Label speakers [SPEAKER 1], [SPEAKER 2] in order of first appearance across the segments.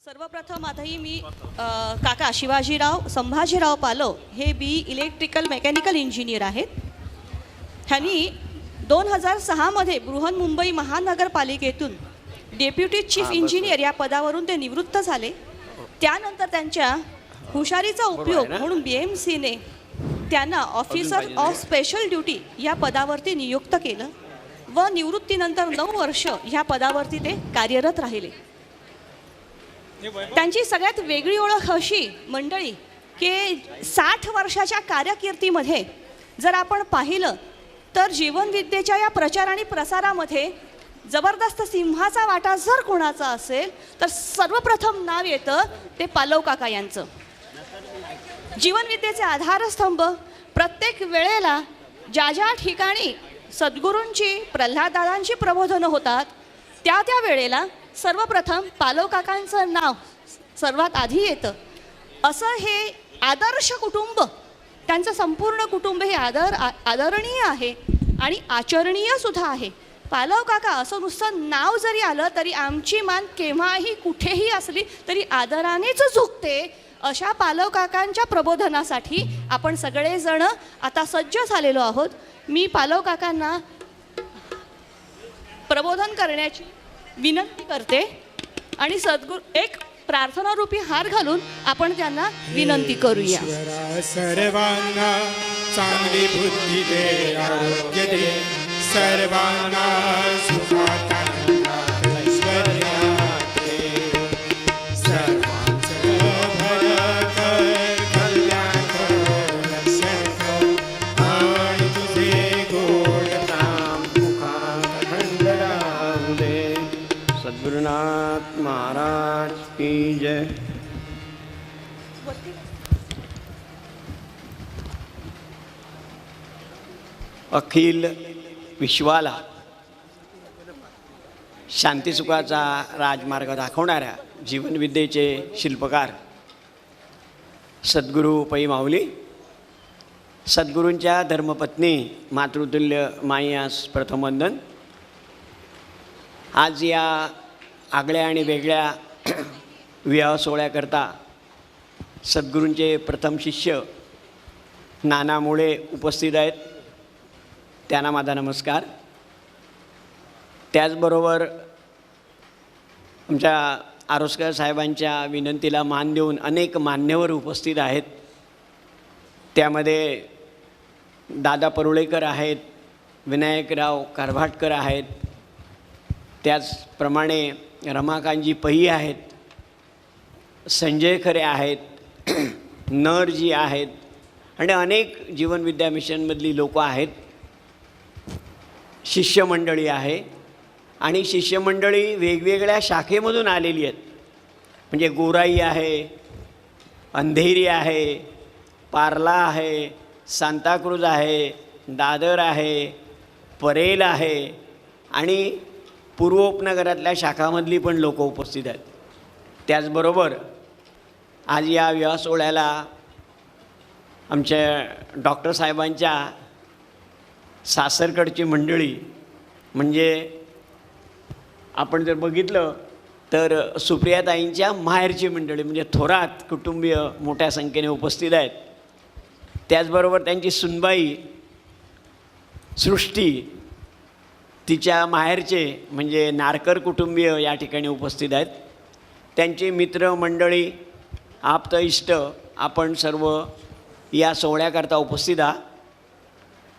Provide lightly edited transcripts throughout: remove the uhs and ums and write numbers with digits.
[SPEAKER 1] सर्वप्रथम आताही मी काका शिवाजीराव संभाजीराव पालव हे इलेक्ट्रिकल मेकॅनिकल इंजिनियर आहेत. ह्यांनी 2006मध्ये बृहन्मुंबई महानगरपालिकेतून डेप्युटी चीफ इंजिनियर या पदावरून ते निवृत्त झाले. त्यानंतर त्यांच्या हुशारीचा उपयोग म्हणून BMCने त्यांना ऑफिसर ऑफ स्पेशल ड्युटी या पदावरती नियुक्त केलं व निवृत्तीनंतर 9 वर्ष ह्या पदावरती ते कार्यरत राहिले. त्यांची सगळ्यात वेगळी ओळख अशी मंडळी की 60 वर्षाच्या कारकिर्दीमध्ये जर आपण पाहिलं तर जीवनविद्येच्या या प्रचार आणि प्रसारामध्ये जबरदस्त सिंहाचा वाटा जर कोणाचा असेल तर सर्वप्रथम नाव येतं ते पालव काका यांचं. जीवनविद्येचे आधारस्तंभ प्रत्येक वेळेला ज्या ज्या ठिकाणी सद्गुरूंची प्रल्हाददादांची प्रबोधनं होतात त्या त्या वेळेला सर्वप्रथम पालव काकांचं नाव सर्वात आधी येतं. असं हे आदर्श कुटुंब, त्यांचं संपूर्ण कुटुंब हे आदरणीय आहे आणि आचरणीय सुद्धा आहे. पालव काका असं नुसतं नाव जरी आलं तरी आमची मान केव्हाही कुठेही असली तरी आदरानेच झुकते. अशा पालव काकांच्या प्रबोधनासाठी आपण सगळेजण आता सज्ज झालेलो आहोत. मी पालव काकांना प्रबोधन करण्याची विनंती करते आणि सद्गुरू एक प्रार्थनारूपी हार घालून आपण त्यांना विनंती करूया.
[SPEAKER 2] सर्वांना चांगली बुद्धी दे, आरोग्य दे, सर्वांना सुखात आनंदात ऐश्वर्यात दे. सर्वांचं भलं कर, कल्याण कर, रक्षण कर आणि तुझे गोड नाम मुखात खंड राहू दे. सद्गुरुनाथ महाराज की जय. अखिल विश्वाला शांतिसुखाचा राजमार्ग दाखवणाऱ्या जीवनविद्येचे शिल्पकार सद्गुरू पै माऊली, सद्गुरूंच्या धर्मपत्नी मातृतुल्य माईयास प्रथम वंदन. आज या आगळ्या आणि वेगळ्या विवाह सोहळ्याकरता सद्गुरूंचे प्रथम शिष्य नाना मुळे उपस्थित आहेत. त्यांना माझा नमस्कार. त्याचबरोबर आमच्या आरोस्कर साहेबांच्या विनंतीला मान देऊन अनेक मान्यवर उपस्थित आहेत. त्यामध्ये दादा परुळेकर आहेत, विनायकराव कारभाटकर आहेत, त्याचप्रमाणे रमाकांतजी पै आहेत, संजय खरे आहेत, नरजी आहेत आणि अनेक जीवनविद्या मिशनमधली लोकं आहेत. शिष्यमंडळी आहे आणि शिष्यमंडळी वेगवेगळ्या शाखेमधून आलेली आहेत. म्हणजे गोराई आहे, अंधेरी आहे, पार्ला आहे, सांताक्रूज आहे, दादर आहे, परेल आहे आणि पूर्वोपनगरातल्या शाखामधली पण लोकं उपस्थित आहेत. त्याचबरोबर आज या विवाह सोहळ्याला आमच्या डॉक्टर साहेबांच्या सासरकडची मंडळी, म्हणजे आपण जर बघितलं तर सुप्रियाताईंच्या माहेरची मंडळी म्हणजे थोरात कुटुंबीय मोठ्या संख्येने उपस्थित आहेत. त्याचबरोबर त्यांची सुनबाई सृष्टी, तिच्या माहेरचे म्हणजे नारकर कुटुंबीय या ठिकाणी उपस्थित आहेत. त्यांची मित्रमंडळी, आप्त इष्ट आपण सर्व या सोहळ्याकरता उपस्थित आहात.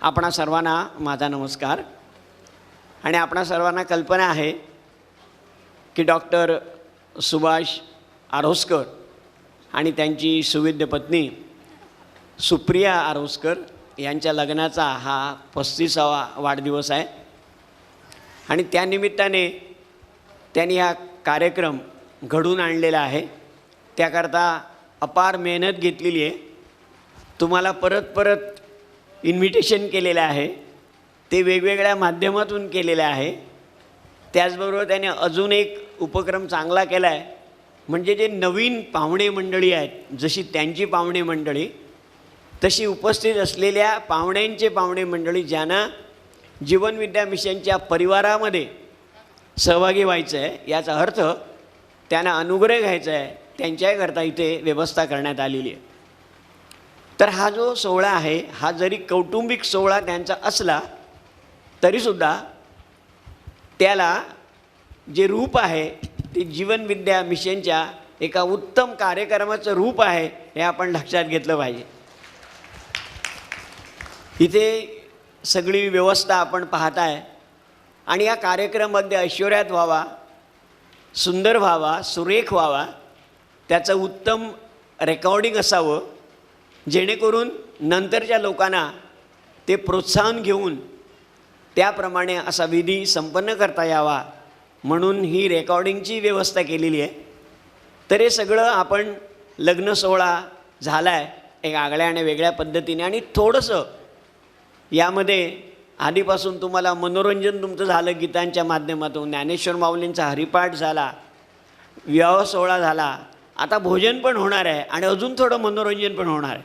[SPEAKER 2] आपणा सर्वांना माझा नमस्कार. आणि आपणा सर्वांना कल्पना आहे की डॉक्टर सुभाष आरोस्कर आणि त्यांची सुविद्य पत्नी सुप्रिया आरोस्कर यांच्या लग्नाचा हा 35वा वाढदिवस आहे. आणि त्यानिमित्ताने त्यांनी हा कार्यक्रम घडून आणलेला आहे. त्याकरता अपार मेहनत घेतलेली आहे. तुम्हाला परत परत इन्व्हिटेशन केलेलं आहे, ते वेगवेगळ्या माध्यमातून केलेलं आहे. त्याचबरोबर त्याने अजून एक उपक्रम चांगला केला आहे, म्हणजे जे नवीन पाहुणे मंडळी आहेत, जशी त्यांची पाहुणे मंडळी तशी उपस्थित असलेल्या पाहुण्यांचे पाहुणे मंडळी ज्यांना जीवनविद्या मिशनच्या परिवारामध्ये सहभागी व्हायचं आहे, याचा अर्थ त्यांना अनुग्रह घ्यायचा आहे, त्यांच्याकरता इथे व्यवस्था करण्यात आलेली आहे. तर हा जो सोहळा आहे हा जरी कौटुंबिक सोहळा त्यांचा असला तरीसुद्धा त्याला जे रूप आहे ते जीवनविद्या मिशनच्या एका उत्तम कार्यक्रमाचं रूप आहे हे आपण लक्षात घेतलं पाहिजे. इथे सगळी व्यवस्था आपण पाहताय आणि या कार्यक्रमामध्ये ऐश्वर्यात व्हावा, सुंदर व्हावा, सुरेख व्हावा, त्याचं उत्तम रेकॉर्डिंग असावं, जेणेकरून नंतरच्या लोकांना ते प्रोत्साहन घेऊन त्याप्रमाणे असा विधी संपन्न करता यावा म्हणून ही रेकॉर्डिंगची व्यवस्था केलेली आहे. तर हे सगळं आपण लग्न सोहळा झाला आहे एक आगळ्या आणि वेगळ्या पद्धतीने, आणि थोडंसं यामध्ये आधीपासून तुम्हाला मनोरंजन तुमचं झालं गीतांच्या माध्यमातून, ज्ञानेश्वर माऊलींचा हरिपाठ झाला, विवाह सोहळा झाला, आता भोजन पण होणार आहे आणि अजून थोडं मनोरंजन पण होणार आहे.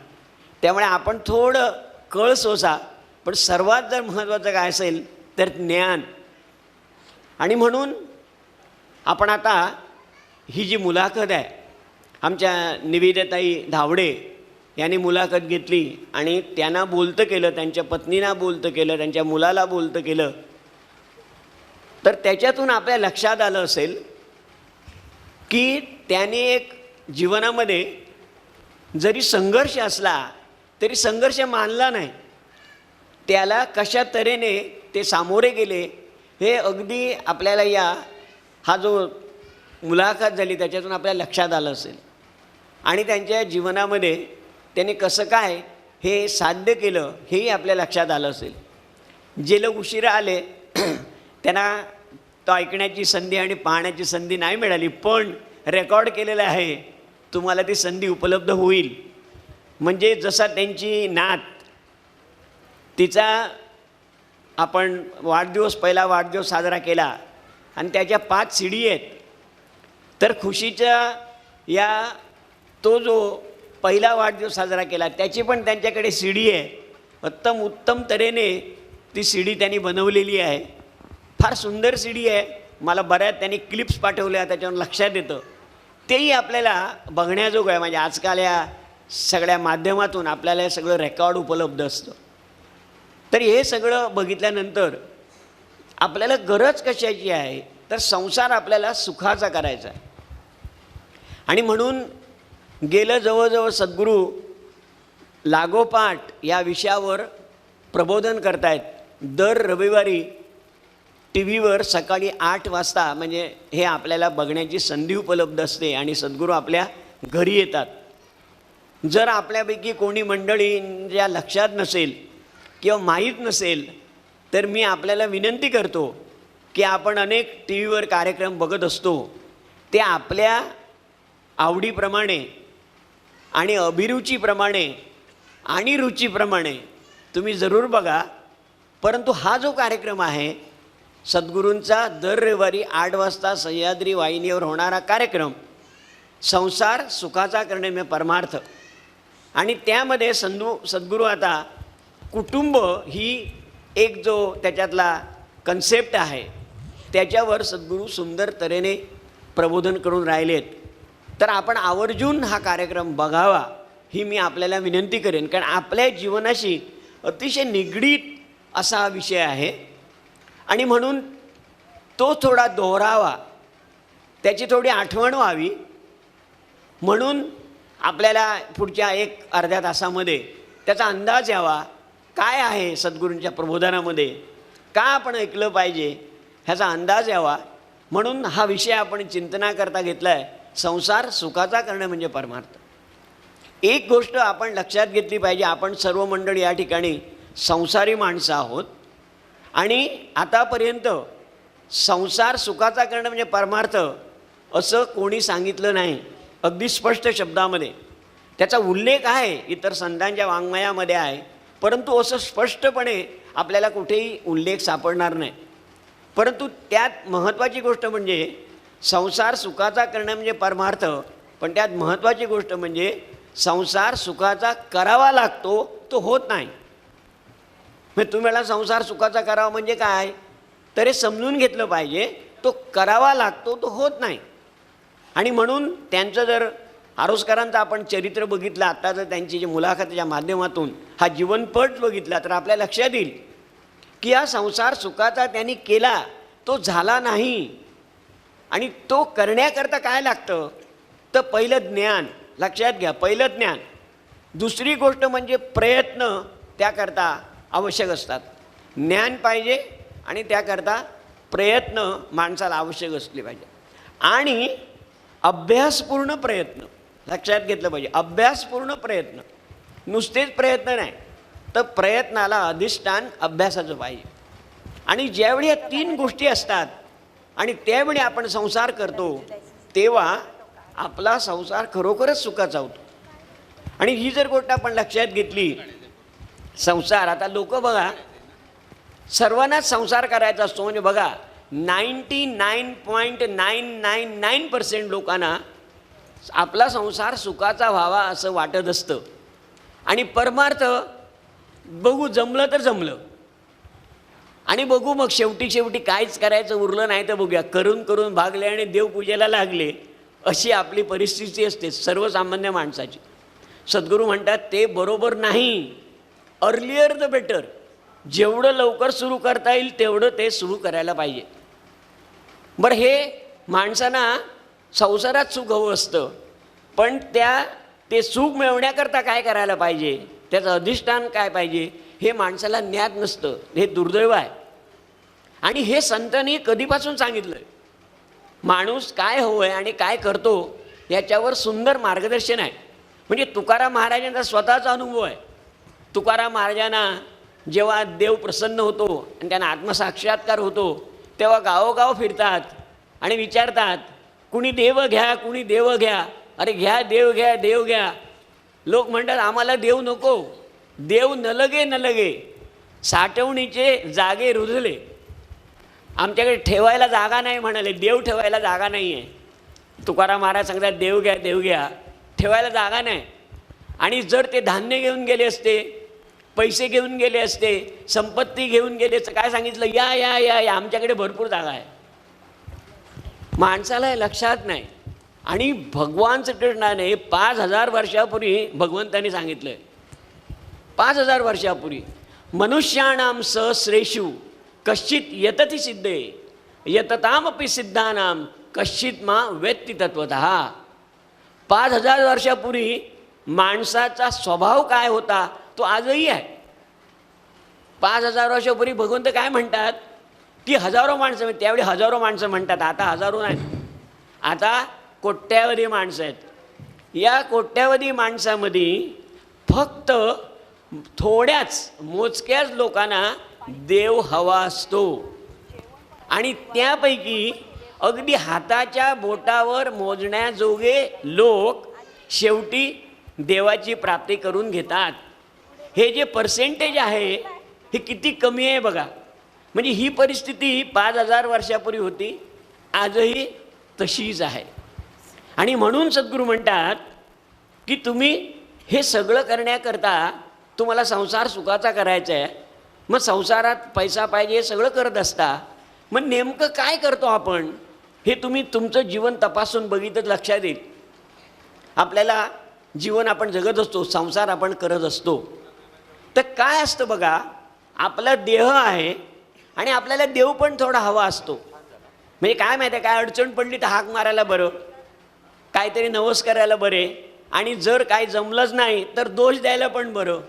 [SPEAKER 2] त्यामुळे आपण थोडं कळ सोसा, पण सर्वात जर महत्त्वाचं काय असेल तर ज्ञान. आणि म्हणून आपण आता ही जी मुलाखत आहे आमच्या निवेदिताई धावडे यांनी मुलाखत घेतली आणि त्यांना बोलतं केलं, त्यांच्या पत्नीला बोलतं केलं, त्यांच्या मुलाला बोलतं केलं. तर त्याच्यातून आपल्या लक्षात आलं असेल की त्याने एक जीवनामध्ये जरी संघर्ष असला तरी संघर्ष मानला नाही, त्याला कशा तऱ्हेने ते सामोरे गेले हे अगदी आपल्याला हा जो मुलाखत झाली त्याच्यातून आपल्या लक्षात आलं असेल. आणि त्यांच्या जीवनामध्ये त्यांनी कसं काय हे साध्य केलं हेही आपल्या लक्षात आलं असेल. जे लोक उशिरा आले त्यांना तो ऐकण्याची संधी आणि पाहण्याची संधी नाही मिळाली, पण रेकॉर्ड केलेलं आहे, तुम्हाला ती संधी उपलब्ध होईल. म्हणजे जसा त्यांची नात, तिचा आपण पहिला वाढदिवस साजरा केला आणि त्याच्या 5 सीडी आहेत. तर खुशीच्या तो जो पहिला वाढदिवस साजरा केला त्याची पण त्यांच्याकडे सीडी आहे. उत्तम तऱ्हेने ती सीडी त्यांनी बनवलेली आहे. फार सुंदर सीडी आहे. मला बऱ्याच त्यांनी क्लिप्स पाठवल्या, त्याच्यावर लक्षात येतं. तेही आपल्याला बघण्याजोगं आहे. म्हणजे आजकाल या सगळ्या माध्यमातून आपल्याला हे सगळं रेकॉर्ड उपलब्ध असतं. तर हे सगळं बघितल्यानंतर आपल्याला गरज कशाची आहे तर संसार आपल्याला सुखाचा करायचा आहे. आणि म्हणून गेलं जवळजवळ सद्गुरू लागोपाठ या विषयावर प्रबोधन करतायत. दर रविवारी टी व्हीवर सकाळी 8 वाजता म्हणजे हे आपल्याला बघण्याची संधी उपलब्ध असते आणि सद्गुरू आपल्या घरी येतात. जर आपल्यापैकी कोणी मंडळींच्या लक्षात नसेल किंवा माहीत नसेल तर मी आपल्याला विनंती करतो की आपण अनेक टी व्हीवर कार्यक्रम बघत असतो, ते आपल्या आवडीप्रमाणे आणि अभिरुचीप्रमाणे आणि रुचीप्रमाणे तुम्ही जरूर बघा. परंतु हा जो कार्यक्रम आहे सद्गुरूंचा दर रविवारी 8 वाजता सह्याद्री वाहिनीवर होणारा कार्यक्रम, संसार सुखाचा करणे में परमार्थ, आणि त्यामध्ये सद्गुरू आता कुटुंब ही एक जो त्याच्यातला कन्सेप्ट आहे त्याच्यावर सद्गुरू सुंदर तऱ्हेने प्रबोधन करून राहिलेत. तर आपण आवर्जून हा कार्यक्रम बघावा ही मी आपल्याला विनंती करेन, कारण आपल्या जीवनाशी अतिशय निगडीत असा हा विषय आहे. आणि म्हणून तो थोडा दोहरावा, त्याची थोडी आठवण व्हावी, म्हणून आपल्याला पुढच्या 1-अर्ध्या तासामध्ये त्याचा अंदाज यावा काय आहे सद्गुरूंच्या प्रबोधनामध्ये, का आपण ऐकलं पाहिजे ह्याचा अंदाज यावा, म्हणून हा विषय आपण चिंतनाकरता घेतला आहे. संसार सुखाचा करणं म्हणजे परमार्थ. एक गोष्ट आपण लक्षात घेतली पाहिजे, आपण सर्व मंडळी या ठिकाणी संसारी माणसं आहोत आणि आतापर्यंत संसार सुखाचा करणं म्हणजे परमार्थ असं कोणी सांगितलं नाही. अगदी स्पष्ट शब्दामध्ये त्याचा उल्लेख आहे, इतर संतांच्या वाङ्मयामध्ये आहे, परंतु असं स्पष्टपणे आपल्याला कुठेही उल्लेख सापडणार नाही. परंतु त्यात महत्त्वाची गोष्ट म्हणजे संसार सुखाचा करणं म्हणजे परमार्थ, पण त्यात महत्त्वाची गोष्ट म्हणजे संसार सुखाचा करावा लागतो, तो होत नाही. मग तुम्हाला संसार सुखाचा करावा म्हणजे काय तर हे समजून घेतलं पाहिजे. तो करावा लागतो, तो होत नाही. आणि म्हणून त्यांचं जर आरोसकरांचं आपण चरित्र बघितलं, आता जर त्यांची जी मुलाखतीच्या माध्यमातून हा जीवनपट बघितला तर आपल्या लक्षात येईल की हा संसार सुखाचा त्यांनी केला, तो झाला नाही. आणि तो करण्याकरता काय लागतं तर पहिलं ज्ञान, लक्षात घ्या, पहिलं ज्ञान. दुसरी गोष्ट म्हणजे प्रयत्न त्याकरता आवश्यक असतात. ज्ञान पाहिजे आणि त्याकरता प्रयत्न माणसाला आवश्यक असले पाहिजे. आणि अभ्यासपूर्ण प्रयत्न लक्षात घेतलं पाहिजे. अभ्यासपूर्ण प्रयत्न, नुसतेच प्रयत्न नाही तर प्रयत्नाला अधिष्ठान अभ्यासाचं पाहिजे. आणि ज्यावेळी या तीन गोष्टी असतात आणि त्यावेळी आपण संसार करतो तेव्हा आपला संसार खरोखरच सुखाचा होतो. आणि ही जर गोष्ट आपण लक्षात घेतली, संसार, आता लोक बघा सर्वांनाच संसार करायचा असतो. म्हणजे बघा 99.999% लोकांना आपला संसार सुखाचा व्हावा असं वाटत असतं. आणि परमार्थ बघू जमलं तर जमलं, आणि बघू मग शेवटी काहीच करायचं उरलं नाही तर बघूया, करून करून भागले आणि देवपूजेला लागले, अशी आपली परिस्थिती असते सर्वसामान्य माणसाची. सद्गुरू म्हणतात ते बरोबर नाही. Earlier the better. जेवढं लवकर सुरू करता येईल तेवढं ते सुरू करायला पाहिजे. बरं, हे माणसांना संसारात सुख हवं असतं, पण ते सुख मिळवण्याकरता काय करायला पाहिजे, त्याचं अधिष्ठान काय पाहिजे, हे माणसाला ज्ञात नसतं. हे दुर्दैव आहे. आणि हे संतांनी कधीपासून सांगितलं आहे. माणूस काय हवं आहे आणि काय करतो याच्यावर सुंदर मार्गदर्शन आहे. म्हणजे तुकाराम महाराजांचा स्वतःचा अनुभव आहे. तुकाराम महाराजांना जेव्हा देव प्रसन्न होतो आणि त्यांना आत्मसाक्षात्कार होतो तेव्हा गावोगाव फिरतात आणि विचारतात, कुणी देव घ्या, कुणी देव घ्या. अरे घ्या, देव घ्या, देव घ्या. लोक म्हणतात आम्हाला देव नको. देव न लगे साठवणीचे जागे रुजले. आमच्याकडे ठेवायला जागा नाही म्हणाले, देव ठेवायला जागा नाही आहे. तुकाराम महाराज सांगतात देव घ्या, देव घ्या, ठेवायला जागा नाही. आणि जर ते धान्य घेऊन गेले असते, पैसे घेऊन गेले असते, संपत्ती घेऊन गेले तर काय सांगितलं, या या या या आमच्याकडे भरपूर जागा आहे. माणसाला हे लक्षात नाही. आणि भगवान श्रीकृष्णाने 5000 वर्षापूर्वी भगवंतांनी सांगितलं आहे, 5000 वर्षापूर्वी, मनुष्याणाम सहस्रेषु कश्चित यतति सिद्धे यततामपि सिद्धानाम कश्चित मा वेत्ति तत्वतः. 5000 वर्षापूर्वी माणसाचा स्वभाव काय होता तो आजही आहे. 5000 वर्षापूर्वी भगवंत काय म्हणतात की हजारो माणसं, त्यावेळी हजारो माणसं म्हणतात, आता हजारो नाही, आता कोट्यावधी माणसं आहेत. या कोट्यावधी माणसामध्ये फक्त थोड्याच मोजक्याच लोकांना देव हवा असतो. आणि त्यापैकी अगदी हाताच्या बोटावर मोजण्याजोगे लोक शेवटी देवाची प्राप्ती करून घेतात. हे जे पर्सेंटेज आहे हे किती कमी आहे बघा. म्हणजे ही परिस्थिती 5000 वर्षापूर्वी होती, आजही तशीच आहे. आणि म्हणून सद्गुरू म्हणतात की तुम्ही हे सगळं करण्याकरता तुम्हाला संसार सुखाचा करायचा आहे. मग संसारात पैसा पाहिजे, हे सगळं करत असता, मग नेमकं काय करतो आपण हे तुम्ही तुमचं जीवन तपासून बघितलं लक्षात येईल. आपल्याला जीवन आपण जगत असतो, संसार आपण करत असतो, तर काय असतं बघा, आपला देह आहे आणि आपल्याला देव पण थोडा हवा असतो. म्हणजे काय माहिती आहे, काय अडचण पडली तर हाक मारायला बरं, काहीतरी नवस करायला बरे, आणि जर काही जमलंच नाही तर दोष द्यायला पण बरं.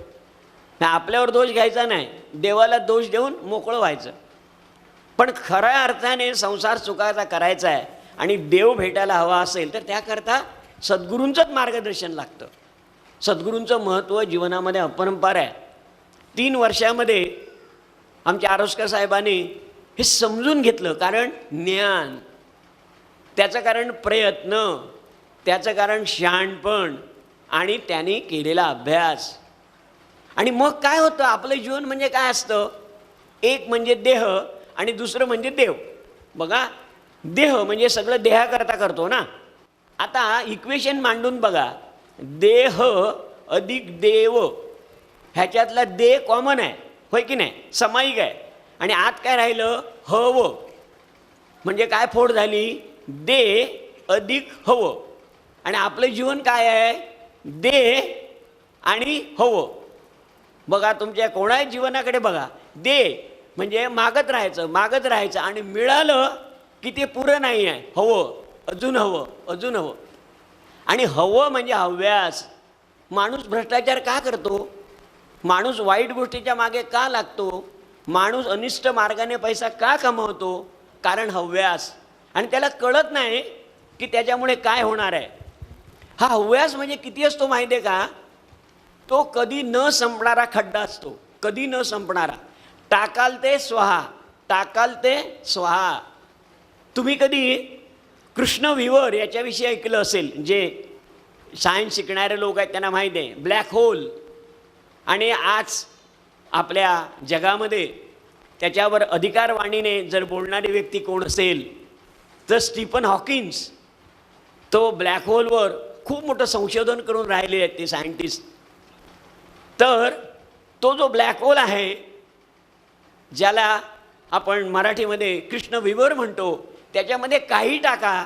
[SPEAKER 2] आपल्यावर दोष घ्यायचा नाही, देवाला दोष देऊन मोकळं व्हायचं. पण खऱ्या अर्थाने संसार सुखाचा करायचा आहे आणि देव भेटायला हवा असेल तर त्याकरता सद्गुरूंचंच मार्गदर्शन लागतं. सद्गुरूंचं महत्त्व जीवनामध्ये अपरंपार आहे. 3 वर्षामध्ये आमच्या आरोसकर साहेबांनी हे समजून घेतलं. कारण ज्ञान, त्याचं कारण प्रयत्न, त्याचं कारण शहाणपण आणि त्यांनी केलेला अभ्यास. आणि मग काय होतं, आपलं जीवन म्हणजे काय असतं, एक म्हणजे देह आणि दुसरं म्हणजे देव. बघा, देह म्हणजे सगळं देहाकरता करतो ना. आता इक्वेशन मांडून बघा, देह अधिक देव, ह्याच्यातला दे कॉमन आहे, होय की नाही, सामायिक आहे. आणि आत काय राहिलं, हव, म्हणजे काय फोड झाली, दे अधिक हवं. आणि आपलं जीवन काय आहे? दे आणि हवं. बघा तुमच्या कोणाच्या जीवनाकडे बघा, दे म्हणजे मागत राहायचं मागत राहायचं आणि मिळालं की ते पुरं नाही आहे, हवं, अजून हवं, अजून हवं. आणि हवं म्हणजे हव्यास. माणूस भ्रष्टाचार का करतो? माणूस वाईट गोष्टीच्या मागे का लागतो? माणूस अनिष्ट मार्गाने पैसा का कमवतो? कारण हव्यास. आणि त्याला कळत नाही की त्याच्यामुळे काय होणार आहे. हा हव्यास म्हणजे किती असतो माहिती आहे का? तो कधी न संपणारा खड्डा असतो, कधी न संपणारा. टाकाल ते स्वहा, टाकाल ते स्वहा. तुम्ही कधी कृष्णविवर याच्याविषयी ऐकलं असेल. जे सायन्स शिकणारे लोक आहेत त्यांना माहीत आहे, ब्लॅक होल. आणि आज आपल्या जगामध्ये त्याच्यावर अधिकारवाणीने जर बोलणारी व्यक्ती कोण असेल तर स्टीफन हॉकिन्स. तो ब्लॅक होलवर खूप मोठं संशोधन करून राहिले आहेत ते सायंटिस्ट. तर तो जो ब्लॅक होल आहे, ज्याला आपण मराठीमध्ये कृष्णविवर म्हणतो, त्याच्यामध्ये काही टाका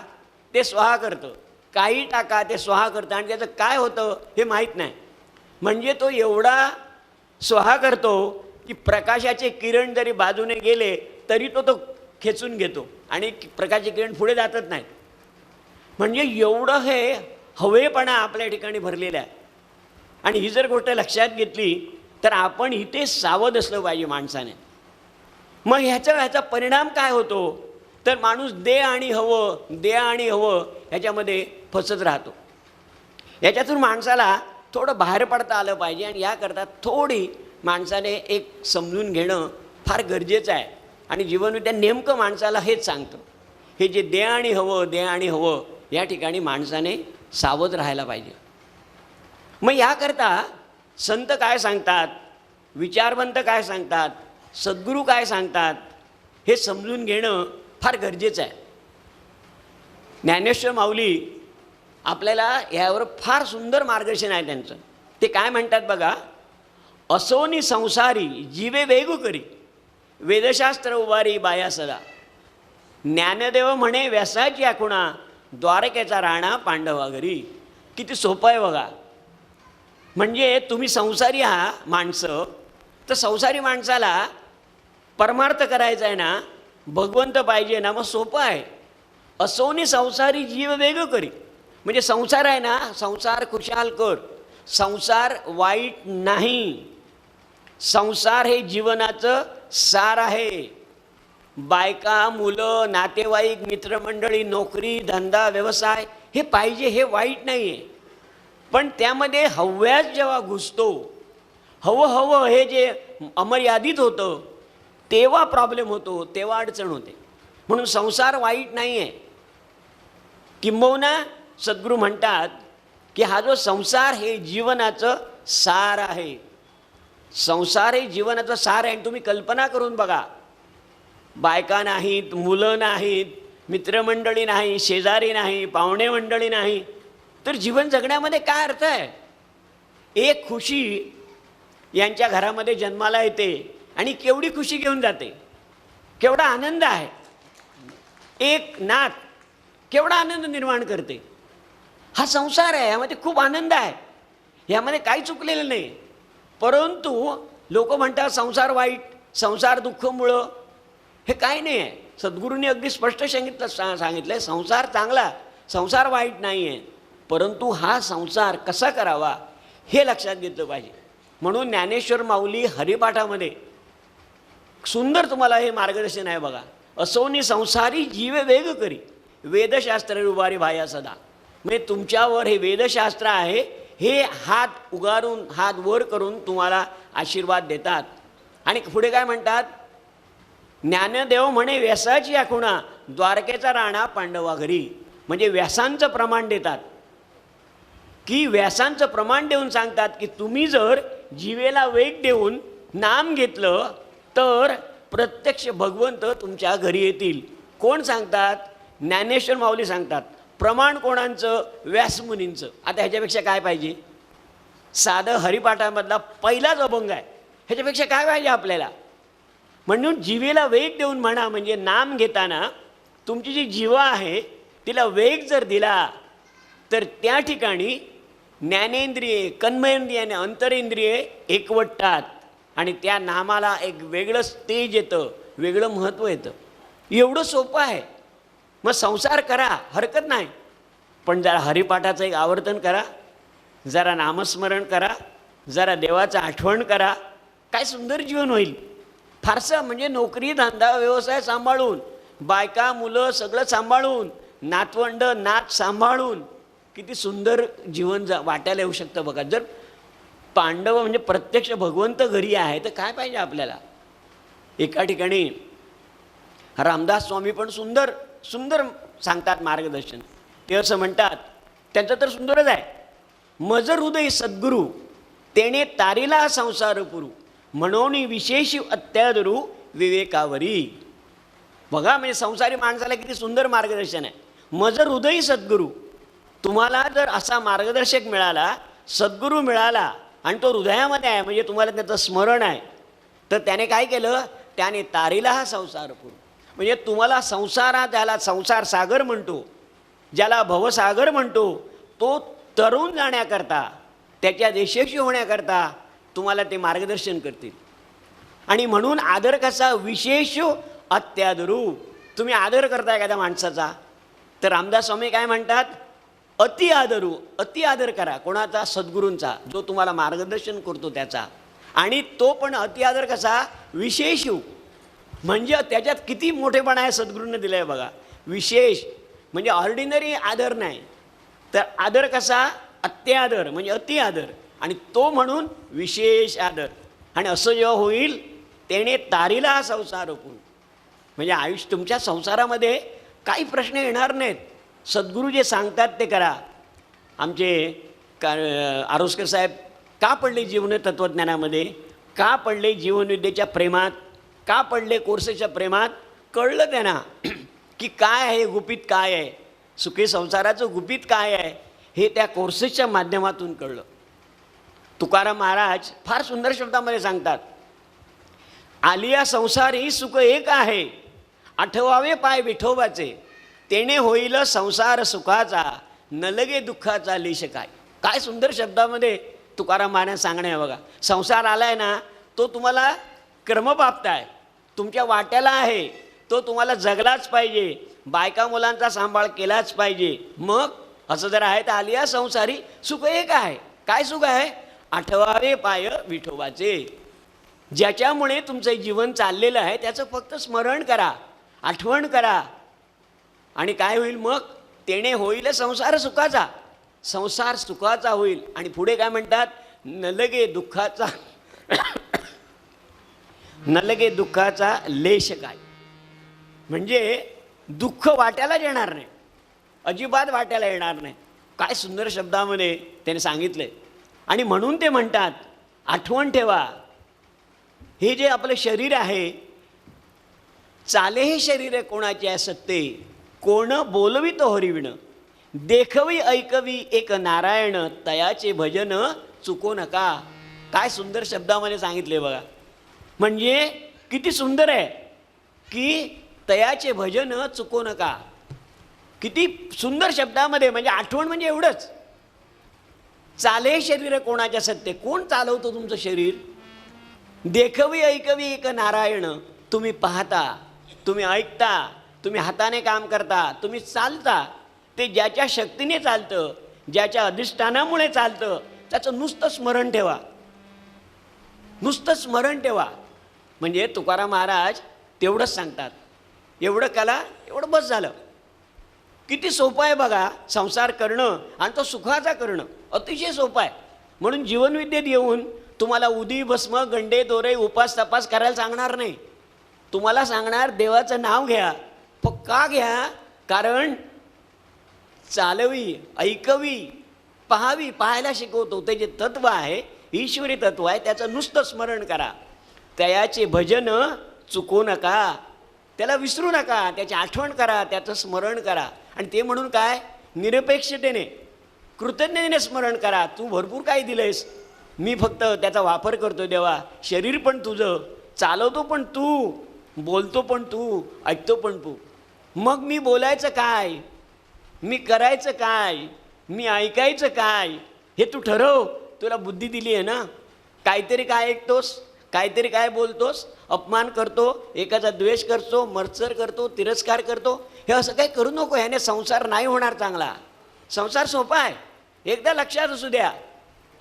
[SPEAKER 2] ते स्वाहा करतं, काही टाका ते स्वाहा करतं. आणि त्याचं काय होतं हे माहीत नाही. म्हणजे तो एवढा स्वाहा करतो की प्रकाशाचे किरण जरी बाजूने गेले तरी तो खेचून घेतो आणि प्रकाशाचे किरण पुढे जातच नाहीत. म्हणजे एवढं हे हवेपणा आपल्या ठिकाणी भरलेला आहे. आणि ही जर गोष्ट लक्षात घेतली तर आपण इथे सावध असलं पाहिजे माणसाने. मग ह्याचा परिणाम काय होतो? तर माणूस दे आणि हवं, दे आणि हवं ह्याच्यामध्ये फसत राहतो. याच्यातून माणसाला थोडं बाहेर पडता आलं पाहिजे. आणि याकरता थोडी माणसाने एक समजून घेणं फार गरजेचं आहे. आणि जीवनविज्ञान नेमकं माणसाला हेच सांगतं. हे जे दे आणि हवं, दे आणि हवं, या ठिकाणी माणसाने सावध राहायला पाहिजे. मग याकरता संत काय सांगतात, विचारवंत काय सांगतात, सद्गुरू काय सांगतात, हे समजून घेणं फार गरजेचं आहे. ज्ञानेश्वर माऊली आपल्याला यावर फार सुंदर मार्गदर्शन आहे त्यांचं. ते काय म्हणतात बघा, असोनी संसारी जीवे वेगू करी, वेदशास्त्र उभारी बाया सदा. ज्ञानदेव म्हणे व्यासाची आखुणा, द्वारकेचा राणा पांडवा घरी. किती सोपं आहे बघा. म्हणजे तुम्ही संसारी आहात माणसं, तर संसारी माणसाला परमार्थ करायचा आहे ना, भगवंत पाहिजे ना, मग सोपं आहे. असोनी संसारी जीव वेग करी. म्हणजे संसार आहे ना, संसार खुशाल कर. संसार वाईट नाही. संसार हे जीवनाचं सार आहे. बायका, मुलं, नातेवाईक, मित्रमंडळी, नोकरी, धंदा, व्यवसाय हे पाहिजे, हे वाईट नाही आहे. पण त्यामध्ये हव्यास जेव्हा घुसतो, हवं हवं हे जे अमर्यादित होतं, तेव्हा प्रॉब्लेम होतो, तेव्हा अडचण होते. म्हणून संसार वाईट नाही आहे. किंबहुना सद्गुरू म्हणतात की हा जो संसार हे जीवनाचं सार आहे. संसार हे जीवनाचं सार आहे. आणि तुम्ही कल्पना करून बघा, बायका नाहीत, मुलं नाहीत, मित्रमंडळी नाही, शेजारी नाही, पाहुणे मंडळी नाही, तर जीवन जगण्यामध्ये काय अर्थ आहे? एक खुशी यांच्या घरामध्ये जन्माला येते आणि केवढी खुशी घेऊन जाते, केवढा आनंद आहे. एक नात केवढा आनंद निर्माण करते. हा संसार आहे, यामध्ये खूप आनंद आहे, यामध्ये काही चुकलेलं नाही. परंतु लोक म्हणतात संसार वाईट, संसार दुःखमुळं. हे काय नाही आहे. सद्गुरूंनी अगदी स्पष्ट सांगितलं संसार चांगला, संसार वाईट नाही आहे. परंतु हा संसार कसा करावा हे लक्षात घेतलं पाहिजे. म्हणून ज्ञानेश्वर माऊली हरिपाठामध्ये सुंदर तुम्हाला हे मार्गदर्शन आहे बघा. असोनी संसारी जीव वेग करी, वेदशास्त्र उभारी भाया सदा. म्हणजे तुमच्यावर हे वेदशास्त्र आहे, हे हात उगारून हात वर करून तुम्हाला आशीर्वाद देतात. आणि पुढे काय म्हणतात, ज्ञानदेव म्हणे व्यासाची आखुणा, द्वारकेचा राणा पांडवा घरी. म्हणजे व्यासांचं प्रमाण देतात, की व्यासांचं प्रमाण देऊन सांगतात की तुम्ही जर जीवेला वेग देऊन नाम घेतलं तर प्रत्यक्ष भगवंत तुमच्या घरी येतील. कोण सांगतात? ज्ञानेश्वर माऊली सांगतात. प्रमाण कोणाचं? व्यासमुनींचं. आता ह्याच्यापेक्षा काय पाहिजे? साधं हरिपाठामधला पहिलाच अभंग आहे, ह्याच्यापेक्षा काय पाहिजे आपल्याला? म्हणून जीवेला वेग देऊन म्हणा, म्हणजे नाम घेताना तुमची जी जीवा आहे तिला वेग जर दिला तर त्या ठिकाणी ज्ञानेंद्रिये, कर्मेंद्रिये आणि अंतरेंद्रिये एकवटतात आणि त्या नामाला एक वेगळंच तेज येतं, वेगळं महत्त्व येतं. एवढं सोपं आहे. मग संसार करा, हरकत नाही, पण जरा हरिपाठाचं एक आवर्तन करा, जरा नामस्मरण करा, जरा देवाचं आठवण करा, काय सुंदर जीवन होईल. फारसं म्हणजे नोकरी, धंदा, व्यवसाय सांभाळून, बायका, मुलं सगळं सांभाळून, नातवंड, नात सांभाळून किती सुंदर जीवन वाटायला येऊ शकतं बघा. जर पांडव म्हणजे प्रत्यक्ष भगवंत घरी आहे तर काय पाहिजे आपल्याला. एका ठिकाणी रामदास स्वामी पण सुंदर सुंदर सांगतात मार्गदर्शन. ते असं म्हणतात, त्यांचं तर सुंदरच आहे, मज हृदय सद्गुरू तेने तारिला संसार पुरू म्हणून विशेष अत्यादरू विवेकावरी. बघा म्हणजे संसारी माणसाला किती सुंदर मार्गदर्शन आहे. मज हृदय सद्गुरू, तुम्हाला जर असा मार्गदर्शक मिळाला, सद्गुरू मिळाला आणि तो हृदयामध्ये आहे म्हणजे तुम्हाला त्याचं स्मरण आहे, तर त्याने काय केलं, त्याने तारिला हा संसार पुरू. म्हणजे तुम्हाला संसारात, ज्याला संसार सागर म्हणतो, ज्याला भवसागर म्हणतो, तो तरुण जाण्याकरता, त्याच्या यशस्वी होण्याकरता तुम्हाला ते मार्गदर्शन करतील. आणि म्हणून आदर कसा, विशेष अत्यादरू. तुम्ही आदर करता एखाद्या माणसाचा तर रामदास स्वामी काय म्हणतात, अति आदरू. अति आदर करा कोणाचा, सद्गुरूंचा, जो तुम्हाला मार्गदर्शन करतो त्याचा. आणि तो पण अति आदर कसा, विशेष, म्हणजे त्याच्यात किती मोठेपणा आहे सद्गुरूंनी दिलं आहे बघा. विशेष म्हणजे ऑर्डिनरी आदर नाही, तर आदर कसा, अत्यादर म्हणजे अति आदर, आणि तो म्हणून विशेष आदर. आणि असं जेव्हा होईल त्याने तारीला हा संसार पुरू. म्हणजे आयुष्य तुमच्या संसारामध्ये काही प्रश्न येणार नाहीत. सद्गुरू जे सांगतात ते करा. आमचे आरोस्कर साहेब का पडले जीवन तत्त्वज्ञानामध्ये, का पडले जीवनविद्येच्या प्रेमात, का पडले कोर्सेसच्या प्रेमात, कळलं त्यांना की काय आहे गुपित, काय आहे सुखी संसाराचं गुपित काय आहे, हे त्या कोर्सेसच्या माध्यमातून कळलं. तुकाराम महाराज फार सुंदर शब्दामध्ये सांगतात, आलिया संसारी सुख एक आहे, आठवावे पाय विठोबाचे, तेने होईल संसार सुखाचा, न लगे दुःखाचा लेश काय. काय सुंदर शब्दामध्ये तुकाराम महाराज सांगणे आहे बघा. संसार आलाय ना, तो तुम्हाला कर्मप्राप्त आहे, तुमच्या वाट्याला आहे, तो तुम्हाला जगलाच पाहिजे, बायका मुलांचा सांभाळ केलाच पाहिजे. मग असं जर आहे तर आलिया संसारी सुख एक आहे. काय सुख आहे, आठवावे पाय विठोबाचे. ज्याच्यामुळे तुमचं जीवन चाललेलं आहे त्याचं फक्त स्मरण करा, आठवण करा, आणि काय होईल मग, तेने होईल संसार सुखाचा, संसार सुखाचा होईल. आणि पुढे काय म्हणतात, न लगे दुःखाचा न लगे दुःखाचा लेश काय. म्हणजे दुःख वाट्याला येणार नाही, अजिबात वाट्याला येणार नाही. काय सुंदर शब्दामध्ये त्याने सांगितलंय. आणि म्हणून ते म्हणतात, आठवण ठेवा, हे जे आपलं शरीर आहे, चाले हे शरीर आहे कोणाचे आहे सत्ते, कोण बोलवी तो हरिविण, देखवी ऐकवी एक नारायण, तयाचे भजन चुको नका. काय सुंदर शब्दामध्ये सांगितले बघा. म्हणजे किती सुंदर आहे की तयाचे भजन चुको नका. किती सुंदर शब्दामध्ये, म्हणजे आठवण म्हणजे एवढंच. चाले शरीर कोणाच्या सत्ते, कोण चालवतो तुमचं शरीर, देखवी ऐकवी एक नारायण, तुम्ही पाहता, तुम्ही ऐकता, तुम्ही हाताने काम करता, तुम्ही चालता, ते ज्याच्या शक्तीने चालतं, ज्याच्या अधिष्ठानामुळे चालतं, त्याचं नुसतं स्मरण ठेवा, नुसतं स्मरण ठेवा. म्हणजे तुकाराम महाराज तेवढंच सांगतात, एवढं कला, एवढं बस झालं. किती सोपं आहे बघा संसार करणं, आणि तो सुखाचा करणं अतिशय सोपं आहे. म्हणून जीवनविद्येत येऊन तुम्हाला उदी भस्म गंडे दोरे उपास तपास करायला सांगणार नाही. तुम्हाला सांगणार देवाचं नाव घ्या. का घ्या, कारण चालवी, ऐकवी, पाहावी, पाहायला शिकवतो. ते जे तत्व आहे, ईश्वरी तत्व आहे, त्याचं नुसतं स्मरण करा. त्याचे भजन चुकू नका, त्याला विसरू नका, त्याची आठवण करा, त्याचं स्मरण करा. आणि ते म्हणून काय, निरपेक्षतेने, कृतज्ञतेने स्मरण करा. तू भरपूर काय दिलंयस, मी फक्त त्याचा वापर करतो देवा. शरीर पण तुझं, चालवतो पण तू, बोलतो पण तू, ऐकतो पण तू. मग मी बोलायचं काय, मी करायचं काय, मी ऐकायचं काय, हे तू ठरव. तुला बुद्धी दिली आहे ना. काहीतरी काय ऐकतोस, काहीतरी काय बोलतोस, अपमान करतो, एकाचा द्वेष करतो, मत्सर करतो, तिरस्कार करतो. हे असं काही करू नको. ह्याने संसार नाही होणार चांगला. संसार सोपा आहे, एकदा लक्षात असू द्या.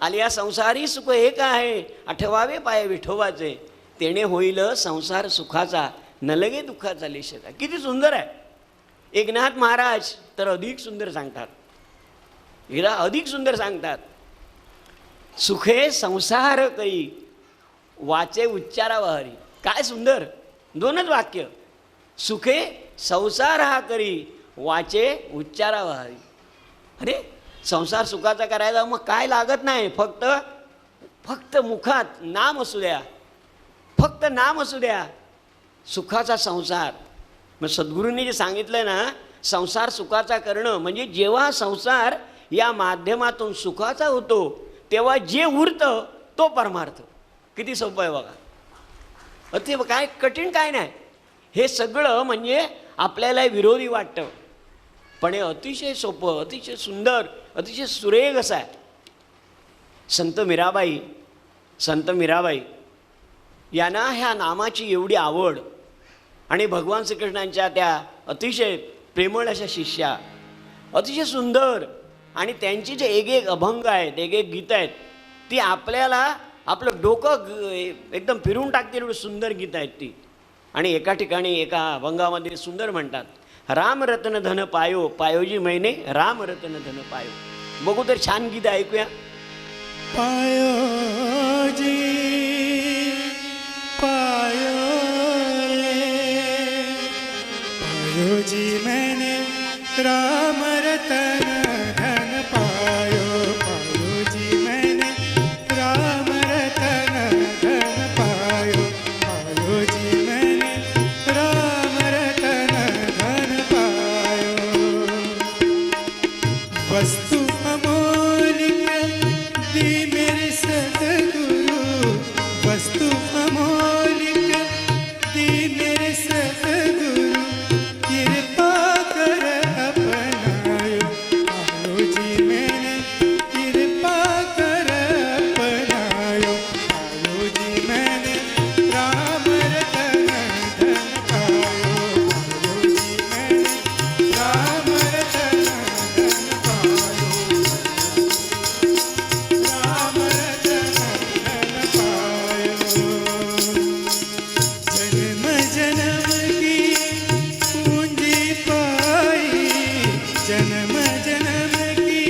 [SPEAKER 2] आलिया संसारी सुख एक आहे, आठवावे पाय विठोबाचे, तेणे होईल संसार सुखाचा, न लगे दुःखाचा लेशता. किती सुंदर आहे. एकनाथ महाराज तर अधिक सुंदर सांगतात. हिरा अधिक सुंदर सांगतात. सुखे संसार करी, वाचे उच्चारावा हरी. काय सुंदर 2च वाक्य. सुखे संसार हा करी, वाचे उच्चारावा हरी. अरे संसार सुखाचा करायला मग काय लागत नाही. फक्त मुखात नाम असू द्या, फक्त नाम असू द्या. सुखाचा संसार. मग सद्गुरूंनी जे सांगितलं ना, संसार सुखाचा करणं म्हणजे जेव्हा संसार या माध्यमातून सुखाचा होतो तेव्हा जे उरतं तो परमार्थ. किती सोपं आहे बघा. ते काय कठीण काय नाही. हे सगळं म्हणजे आपल्याला विरोधी वाटतं, पण हे अतिशय सोपं, अतिशय सुंदर, अतिशय सुरेख असं आहे. संत मीराबाई यांना ह्या नामाची एवढी आवड आणि भगवान श्रीकृष्णांच्या त्या अतिशय प्रेमळ अशा शिष्या, अतिशय सुंदर. आणि त्यांची जे एक अभंग आहेत, एक गीतं आहेत, ती आपल्याला आपलं डोकं एकदम फिरून टाकतील एवढी सुंदर गीतं आहेत ती. आणि एका ठिकाणी एका अभंगामध्ये सुंदर म्हणतात, राम रत्न धन पायो, पायोजी मैने राम रत्न धन पायो. बघू तर छान गीत ऐकूया.
[SPEAKER 3] पायोजी पायो रे, पायोजी मैंने राम रतन धन पायो, पायोजी मैंने राम रतन धन पायो, पायोजी मैंने राम रतन धन पायो. वस्तु अमोलिक दी मेरे सतगुरु, वस्तु अमोलिक दी मेरे सतगुरु, कृपा कर अपनायो, पायोजी मैंने कृपा कर अपनायो, पायोजी मैंने राम रतन धन पायो, पायोजी मैंने राम रतन धन पायो, राम रतन धन पायो. जन्म जन्म की पूंजी पाई, जन्म जन्म की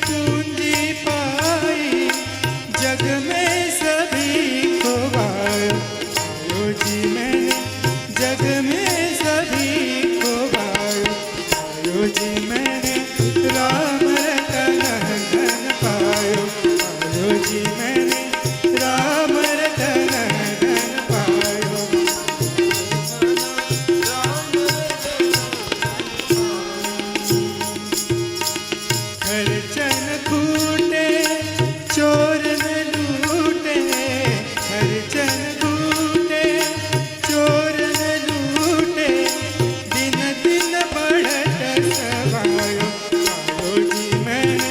[SPEAKER 3] पूंजी पाई, जग में सभी को पायो, पायोजी मैंने जग में सभी को पायो, पायोजी मैंने राम रतन धन पायो, पायोजी मैंने राम रतन धन पायो. खर्चन फूटे चोर न लूटे, खर्चन फूटे चोर न लूटे, दिन दिन बढ़त सवायो, पायोजी मैंने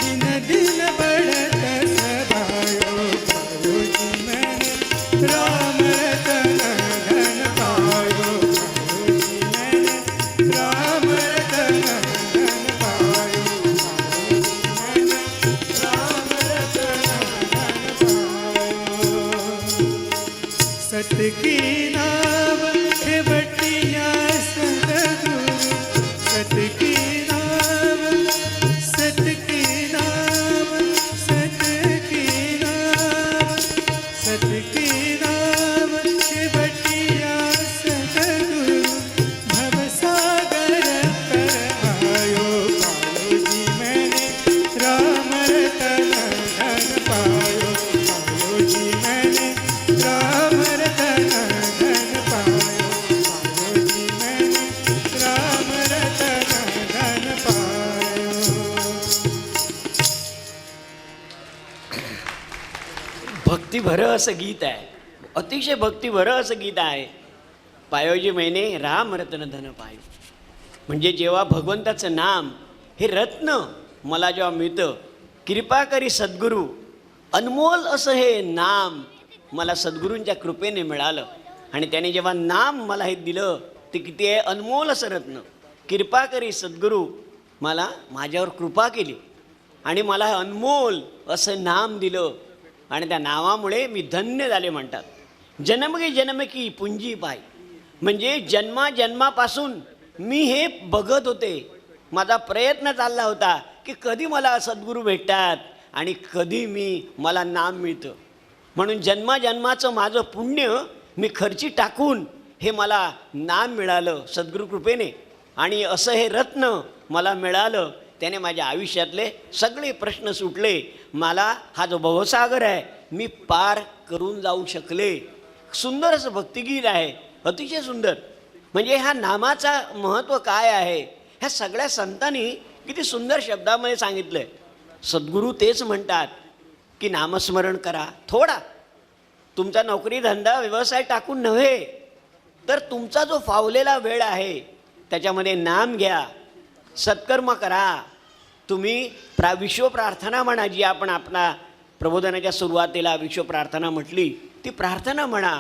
[SPEAKER 3] दिन दिन बढ़त सवायो, पायोजी मैंने राम रतन धन पायो, पायोजी मैंने राम रतन धन पायो, पायोजी मैंने राम रतन धन पायो. सत की नाम है बटिया सतगुरु, सत की नाम, सत की नाम, सत की नाम, सत की नाम है बटिया सतगुरु, भवसागर कर आयो, पायोजी मैंने राम रतन धन पायो, पायोजी मैंने राम रतन धन पायो, पायोजी मैंने राम रतन धन पायो.
[SPEAKER 2] भक्तिभरं असं गीत आहे, अतिशय भक्तिभरं असं गीत आहे. पायोजी मैने राम रत्न धन पायो. म्हणजे जेव्हा भगवंताचं नाम हे रत्न मला जेव्हा मिळतं, कृपा करी सद्गुरू, अनमोल असं हे नाम मला सद्गुरूंच्या कृपेने मिळालं. आणि त्याने जेव्हा नाम मला हे दिलं ते किती आहे अनमोल असं रत्न. कृपा करी सद्गुरू, मला माझ्यावर कृपा केली आणि मला हे अनमोल असं नाम दिलं आणि त्या नावामुळे मी धन्य झाले म्हणतात. जन्मगे जन्म की पुंजी पाय, म्हणजे जन्मापासून मी हे बघत होते, माझा प्रयत्न चालला होता की कधी मला सद्गुरू भेटतात आणि कधी मला नाम मिळतं. म्हणून जन्माचं माझं पुण्य मी खर्ची टाकून हे मला नाम मिळालं सद्गुरू कृपेने. आणि असं हे रत्न मला मिळालं, त्याने माझ्या आयुष्यातले सगळे प्रश्न सुटले. मला हा जो भवसागर आहे मी पार करून जाऊ शकले. सुंदर असं भक्तिगीत आहे, अतिशय सुंदर. म्हणजे ह्या नामाचा महत्त्व काय आहे ह्या सगळ्या संतांनी किती सुंदर शब्दामध्ये सांगितलं आहे. सद्गुरू तेच म्हणतात की नामस्मरण करा. थोडा तुमचा नोकरी धंदा व्यवसाय टाकून नव्हे, तर तुमचा जो फावलेला वेळ आहे त्याच्यामध्ये नाम घ्या, सत्कर्म करा. तुम्ही विश्वप्रार्थना म्हणा, जी आपण आपला प्रबोधनाच्या सुरुवातीला विश्वप्रार्थना म्हटली ती प्रार्थना म्हणा.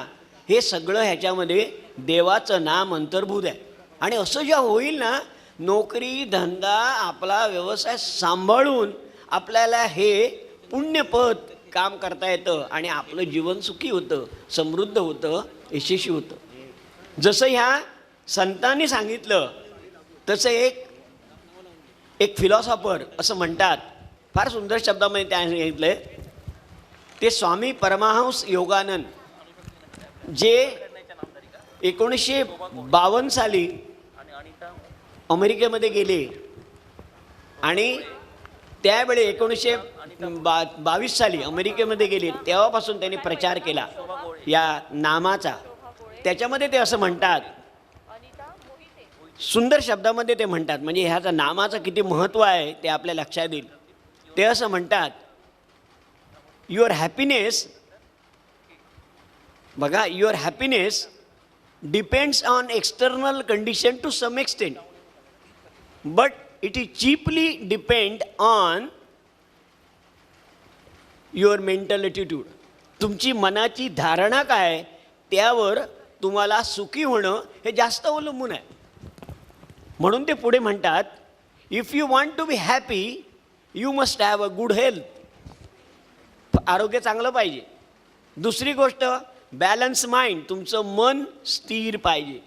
[SPEAKER 2] हे सगळं ह्याच्यामध्ये देवाचं नाम अंतर्भूत आहे. आणि असं जेव्हा होईल ना, नोकरी धंदा आपला व्यवसाय सांभाळून आपल्याला हे पुण्यपद काम करता येतं आणि आपलं जीवन सुखी होतं, समृद्ध होतं, यशस्वी होतं. जसं ह्या संतांनी सांगितलं तसं एक फिलॉसॉफर असं म्हणतात, फार सुंदर शब्दामध्ये त्याने सांगितलं आहे. ते स्वामी परमहंस योगानंद, जे 1952 साली अमेरिकेमध्ये गेले आणि त्यावेळी 1922 साली अमेरिकेमध्ये गेले, तेव्हापासून त्यांनी प्रचार केला या नामाचा. त्याच्यामध्ये ते असं म्हणतात, सुंदर शब्दामध्ये ते म्हणतात, म्हणजे ह्याचा नामाचं किती महत्त्व आहे ते आपल्या लक्षात येईल. ते असं म्हणतात, युअर हॅपीनेस, बघा, your happiness depends on external condition to some extent, but it is chiefly depend on your mental attitude. तुमची मनाची धारणा काय त्यावर तुम्हाला सुखी होणं हे जास्त अवलंबून आहे. म्हणून ते पुढे म्हणतात, if you want to be happy you must have a good health. आरोग्य चांगलं पाहिजे. दुसरी गोष्ट, बॅलन्स माइंड, तुमचं मन स्थिर पाहिजे.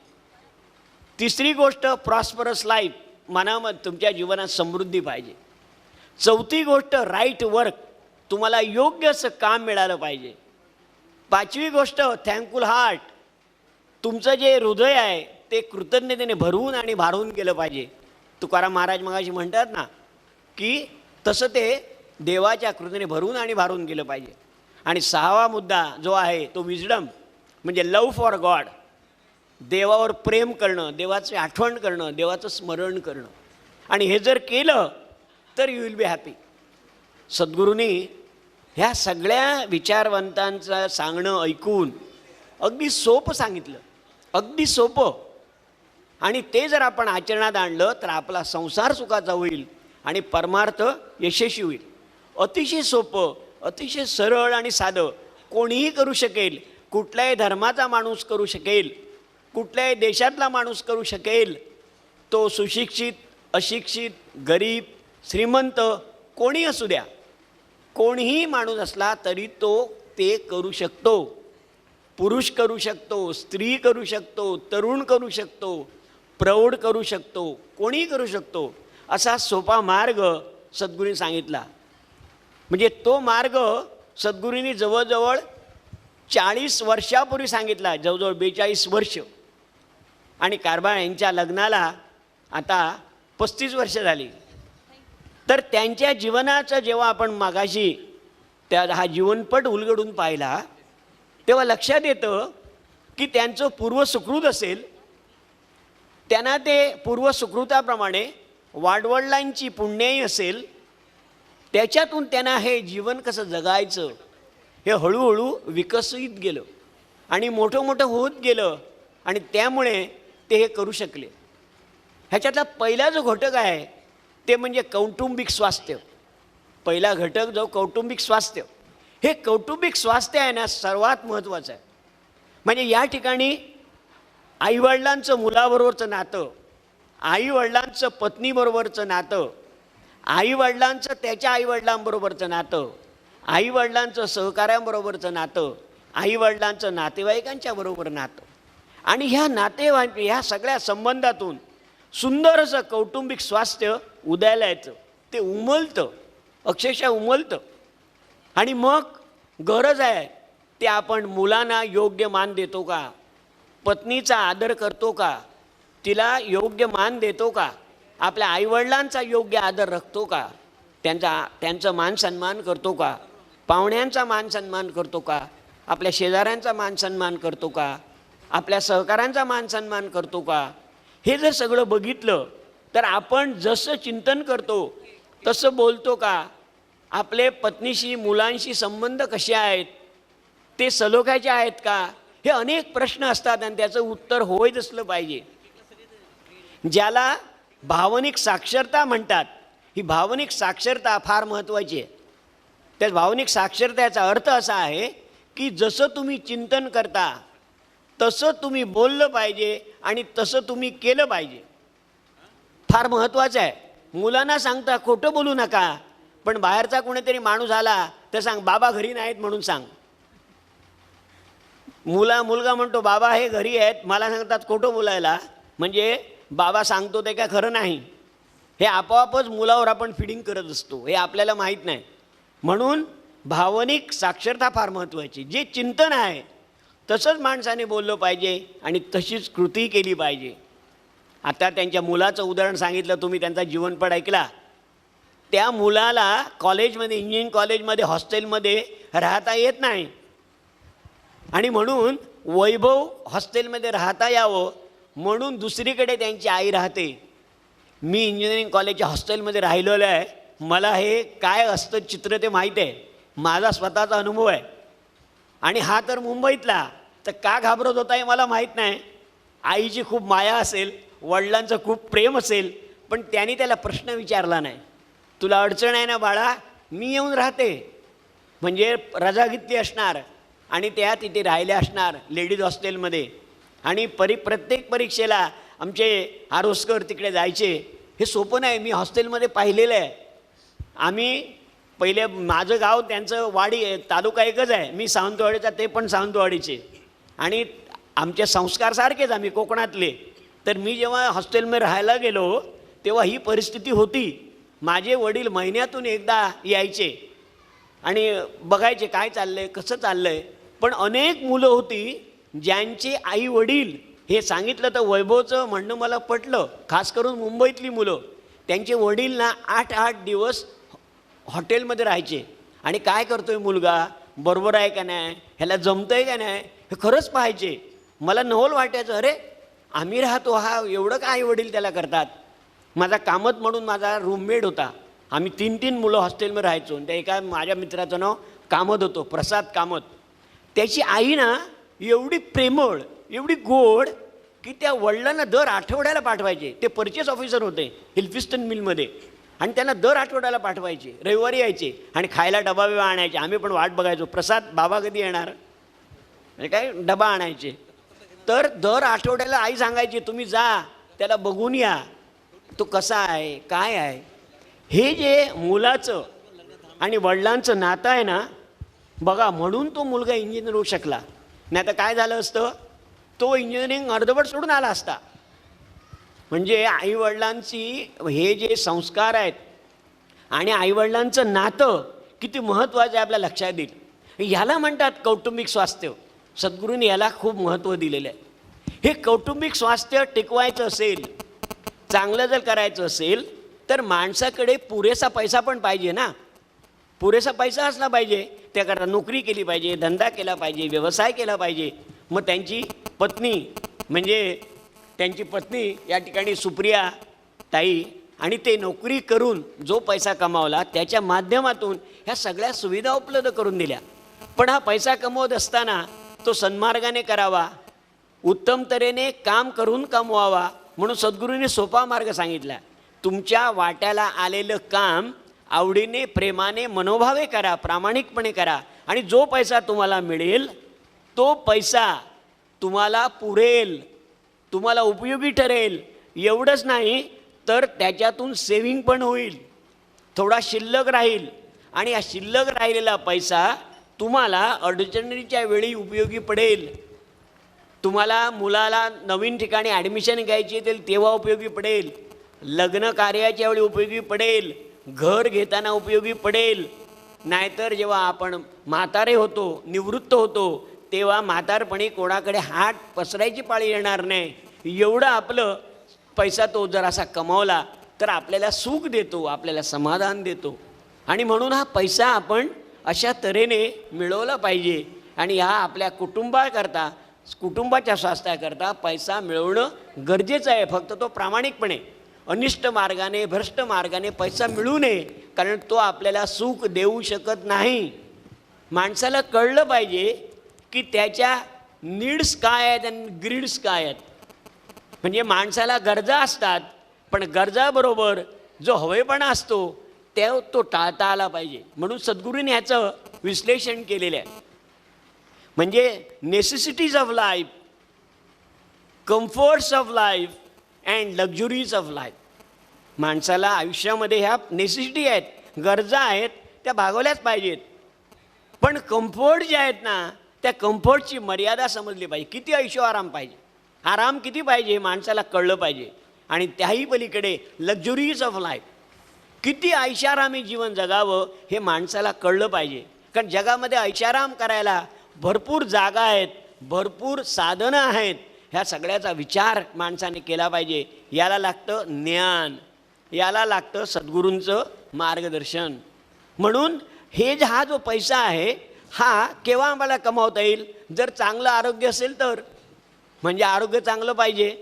[SPEAKER 2] तिसरी गोष्ट, प्रॉस्परस लाईफ, मनामध्ये तुमच्या जीवनात समृद्धी पाहिजे. चौथी गोष्ट, राईट वर्क, तुम्हाला योग्य असं काम मिळालं पाहिजे. पाचवी गोष्ट, थँकफुल हार्ट, तुमचं जे हृदय आहे ते कृतज्ञतेने भरून आणि भारून गेलं पाहिजे. तुकाराम महाराज मगाशी म्हणतात ना की तसं ते देवाच्या कृपेने भरून आणि भारून गेलं पाहिजे. आणि सहावा मुद्दा जो आहे तो विजडम, म्हणजे लव फॉर गॉड, देवावर प्रेम करणं, देवाची आठवण करणं, देवाचं स्मरण करणं. आणि हे जर केलं तर यू विल बी हॅपी. सद्गुरूंनी ह्या सगळ्या विचारवंतांचं सांगणं ऐकून अगदी सोपं सांगितलं, अगदी सोपं. आणि ते जर आपण आचरणात आणलं तर आपला संसार सुखाचा होईल आणि परमार्थ यशस्वी होईल. अतिशय सोपं, अतिशय सरळ आणि साधं, कोणीही करू शकेल. कुठल्याही धर्माचा माणूस करू शकेल, कुठल्याही देशातला माणूस करू शकेल. तो सुशिक्षित, अशिक्षित, गरीब, श्रीमंत, कोणी असू द्या, कोणीही माणूस असला तरी तो ते करू शकतो. पुरुष करू शकतो, स्त्री करू शकतो, तरुण करू शकतो, प्रौढ करू शकतो, कोणीही करू शकतो. असा सोपा मार्ग सद्गुरूंनी सांगितला. म्हणजे तो मार्ग सद्गुरूंनी जवळजवळ 40 वर्षापूर्वी सांगितला, जवळजवळ 42 वर्ष. आणि कारभार यांच्या लग्नाला आता 35 वर्ष झाली. तर त्यांच्या जीवनाचं जेव्हा आपण मागाशी हा जीवनपट उलगडून पाहिला तेव्हा लक्षात येतं की त्यांचं पूर्वसुकृत असेल, त्यांना ते पूर्वसुकृताप्रमाणे वाडवडिलांची पुण्याई असेल, त्याच्यातून त्यांना हे जीवन कसं जगायचं हे हळूहळू विकसित गेलं आणि मोठं मोठं होत गेलं आणि त्यामुळे ते हे करू शकले. ह्याच्यातला पहिला जो घटक आहे ते म्हणजे कौटुंबिक स्वास्थ्य. पहिला घटक जो कौटुंबिक स्वास्थ्य, हे कौटुंबिक स्वास्थ्य आहे ना सर्वात महत्त्वाचं आहे. म्हणजे या ठिकाणी आईवडिलांचं मुलाबरोबरचं नातं, आईवडिलांचं पत्नीबरोबरचं नातं, आईवडिलांचं त्याच्या आईवडिलांबरोबरचं नातं, आईवडिलांचं सहकाऱ्यांबरोबरचं नातं, आईवडिलांचं नातेवाईकांच्या बरोबर नातं, आणि ह्या सगळ्या संबंधातून सुंदर असं कौटुंबिक स्वास्थ्य उदयाला येतं. ते उमलतं, अक्षरशः उमलतं. आणि मग गरज आहे ते आपण मुलांना योग्य मान देतो का, पत्नीचा आदर करतो का, तिला योग्य मान देतो का, आपल्या आईवडिलांचा योग्य आदर राखतो का, त्यांचं मान सन्मान करतो का, पाहुण्यांचा मान सन्मान करतो का, आपल्या शेजाऱ्यांचा मान सन्मान करतो का, आपल्या सहकाऱ्यांचा मान सन्मान करतो का. हे जर सगळं बघितलं तर आपण जसं चिंतन करतो तसं बोलतो का, आपले पत्नीशी मुलांशी संबंध कसे आहेत, ते सलोख्याचे आहेत का, हे अनेक प्रश्न असतात आणि त्याचं उत्तर होयच असलं पाहिजे. ज्याला भावनिक साक्षरता म्हणतात, ही भावनिक साक्षरता फार महत्त्वाची आहे. त्या भावनिक साक्षरतेचा अर्थ असा आहे की जसं तुम्ही चिंतन करता तसं तुम्ही बोललं पाहिजे आणि तसं तुम्ही केलं पाहिजे. फार महत्त्वाचं आहे. मुलांना सांगता खोटं बोलू नका, पण बाहेरचा कोणीतरी माणूस आला तर सांग बाबा घरी नाहीत म्हणून सांग. मुलगा म्हणतो बाबा हे घरी आहेत, मला सांगतात खोटं बोलायला, म्हणजे बाबा सांगतो ते काय खरं नाही. हे आपोआपच मुलावर आपण फिडिंग करत असतो, हे आपल्याला माहीत नाही. म्हणून भावनिक साक्षरता फार महत्त्वाची. जे चिंतन आहे तसंच माणसाने बोललं पाहिजे आणि तशीच कृती केली पाहिजे. आता त्यांच्या मुलाचं उदाहरण सांगितलं तुम्ही, त्यांचा जीवनपट ऐकला. त्या मुलाला कॉलेजमध्ये, इंजिनिअरिंग कॉलेजमध्ये, हॉस्टेलमध्ये राहता येत नाही आणि म्हणून वैभव हॉस्टेलमध्ये राहता यावं म्हणून दुसरीकडे त्यांची आई राहते. मी इंजिनिअरिंग कॉलेजच्या हॉस्टेलमध्ये राहिलेलं आहे, मला हे काय असतं चित्र ते माहीत आहे, माझा स्वतःचा अनुभव आहे. आणि हा तर मुंबईतला, तर का घाबरत होता हे मला माहीत नाही. आईची खूप माया असेल, वडिलांचं खूप प्रेम असेल, पण त्यांनी त्याला प्रश्न विचारला नाही. तुला अडचण आहे ना बाळा, मी येऊन राहते. म्हणजे रजा घेतली असणार आणि त्या तिथे राहिल्या असणार लेडीज हॉस्टेलमध्ये. आणि प्रत्येक परीक्षेला आमचे आरोस्कर तिकडे जायचे. हे सोपं नाही, मी हॉस्टेलमध्ये पाहिलेलं आहे. आम्ही पहिले, माझं गाव त्यांचं वाडी तालुका एकच आहे, मी सावंतवाडीचा, ते पण सावंतवाडीचे, आणि आमचे संस्कार सारखेच, आम्ही कोकणातले. तर मी जेव्हा हॉस्टेलमध्ये राहायला गेलो तेव्हा ही परिस्थिती होती. माझे वडील महिन्यातून एकदा यायचे आणि बघायचे काय चाललं आहे, कसं चाललं आहे. पण अनेक मुलं होती ज्यांचे आई वडील, हे सांगितलं तर वैभवचं म्हणणं मला पटलं, खास करून मुंबईतली मुलं, त्यांचे वडील ना 8-8 दिवस हॉटेलमध्ये राहायचे. आणि काय करतोय मुलगा, बरोबर आहे का नाही, ह्याला जमतं आहे का नाही, हे खरंच पाहायचे. मला नवल वाटायचं, अरे आम्ही राहतो, हा एवढं का आई वडील त्याला करतात. माझा कामत म्हणून माझा रूममेट होता, आम्ही 3 मुलं हॉस्टेलमध्ये राहायचो. त्या एका माझ्या मित्राचं नाव कामत होतं, प्रसाद कामत. त्याची आई ना एवढी प्रेमळ, एवढी गोड की त्या वडिलांना दर आठवड्याला पाठवायचे. ते परचेस ऑफिसर होते हिल्फिस्टन मिलमध्ये, आणि त्यांना दर आठवड्याला पाठवायचे. रविवारी यायचे आणि खायला डबा बिबा आणायचे. आम्ही पण वाट बघायचो, प्रसाद बाबा कधी येणार, म्हणजे काय डबा आणायचे. तर दर आठवड्याला आई सांगायची तुम्ही जा त्याला बघून या, तो कसा आहे काय आहे. हे जे मुलाचं आणि वडिलांचं नातं आहे ना, बघा, म्हणून तो मुलगा इंजिनियर होऊ शकला. नाही तर काय झालं असतं, तो इंजिनिअरिंग अर्धवट सोडून आला असता. म्हणजे आईवडिलांची हे जे संस्कार आहेत आणि आईवडिलांचं नातं किती महत्त्वाचं आहे आपल्या लक्षात येईल. ह्याला म्हणतात कौटुंबिक स्वास्थ्य. सद्गुरूंनी याला खूप महत्त्व दिलेलं आहे. हे कौटुंबिक स्वास्थ्य टिकवायचं असेल, चांगलं जर करायचं असेल तर माणसाकडे पुरेसा पैसा पण पाहिजे ना. पुरेसा पैसा असला पाहिजे, त्याकरता नोकरी केली पाहिजे, धंदा केला पाहिजे, व्यवसाय केला पाहिजे. मग त्यांची पत्नी, म्हणजे त्यांची पत्नी या ठिकाणी सुप्रिया ताई, आणि ते नोकरी करून जो पैसा कमावला त्याच्या माध्यमातून ह्या सगळ्या सुविधा उपलब्ध करून दिल्या. पण हा पैसा कमवत असताना तो सन्मार्गाने करावा, उत्तम तऱ्हेने काम करून कमवावा, म्हणून सद्गुरूंनी सोपा मार्ग सांगितला. तुमच्या वाट्याला आलेलं काम आवडीने, प्रेमाने, मनोभावे करा, प्रामाणिकपणे करा आणि जो पैसा तुम्हाला मिळेल तो पैसा तुम्हाला पुरेल, तुम्हाला उपयोगी ठरेल. एवढंच नाही तर त्याच्यातून सेविंग पण होईल, थोडा शिल्लक राहील आणि हा शिल्लक राहिलेला पैसा तुम्हाला अडचणीच्या वेळी उपयोगी पडेल. तुम्हाला मुलाला नवीन ठिकाणी ॲडमिशन घ्यायची असेल तेव्हा उपयोगी पडेल, लग्न कार्याच्या वेळी उपयोगी पडेल, घर घेताना उपयोगी पडेल. नाहीतर जेव्हा आपण म्हातारे होतो, निवृत्त होतो, तेव्हा म्हातारपणी कोणाकडे हात पसरायची पाळी येणार नाही. एवढं आपलं पैसा तो जर असा कमावला तर आपल्याला सुख देतो, आपल्याला समाधान देतो. आणि म्हणून हा पैसा आपण अशा तऱ्हेने मिळवला पाहिजे. आणि हा आपल्या कुटुंबाकरता, कुटुंबाच्या स्वास्थ्याकरता पैसा मिळवणं गरजेचं आहे. फक्त तो प्रामाणिकपणे, अनिष्ट मार्गाने, भ्रष्ट मार्गाने पैसा मिळू नये, कारण तो आपल्याला सुख देऊ शकत नाही. माणसाला कळलं पाहिजे की त्याच्या नीड्स काय आहेत आणि ग्रीड्स काय आहेत. म्हणजे माणसाला गरजा असतात, पण गरजाबरोबर जो हवेपणा असतो तो टाळता आला पाहिजे. म्हणून सद्गुरूंनी ह्याचं विश्लेषण केलेलं आहे. म्हणजे necessities of life, comforts of life and luxuries of life. माणसाला आयुष्यामध्ये ह्या नेसेसिटी आहेत, गरजा आहेत, त्या भागवल्याच पाहिजेत. पण कम्फर्ट जे आहेत ना, त्या कम्फर्टची मर्यादा समजली पाहिजे. किती ऐशो आराम पाहिजे, आराम किती पाहिजे माणसाला कळलं पाहिजे. आणि त्याही पलीकडे लक्झुरीज ऑफ लाईफ, किती ऐशारामी जीवन जगावं हे माणसाला कळलं पाहिजे. कारण जगामध्ये ऐशाराम करायला भरपूर जागा आहेत, भरपूर साधनं आहेत. ह्या सगळ्याचा विचार माणसाने केला पाहिजे. याला लागतं ज्ञान, याला लागतं सद्गुरूंचं मार्गदर्शन. म्हणून हा जो पैसा आहे हा केव्हा आम्हाला कमावता येईल? जर चांगलं आरोग्य असेल तर. म्हणजे आरोग्य चांगलं पाहिजे.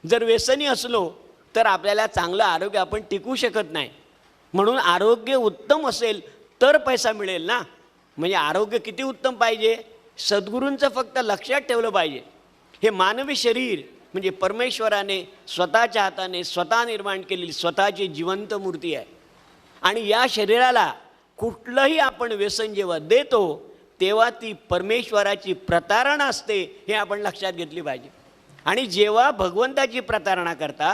[SPEAKER 2] जर व्यसनी असलो तर आपल्याला चांगलं आरोग्य आपण टिकवू शकत नाही. म्हणून आरोग्य उत्तम असेल तर पैसा मिळेल ना. म्हणजे आरोग्य किती उत्तम पाहिजे? सद्गुरूंचं फक्त लक्षात ठेवलं पाहिजे. हे मानवी शरीर म्हणजे परमेश्वराने स्वतःच्या हाताने स्वतः निर्माण केलेली स्वतःची जिवंत मूर्ती आहे. आणि या शरीराला कुठलंही आपण व्यसन जेव्हा देतो तेव्हा ती परमेश्वराची प्रतारणा असते, हे आपण लक्षात घेतली पाहिजे. आणि जेव्हा भगवंताची प्रतारणा करता,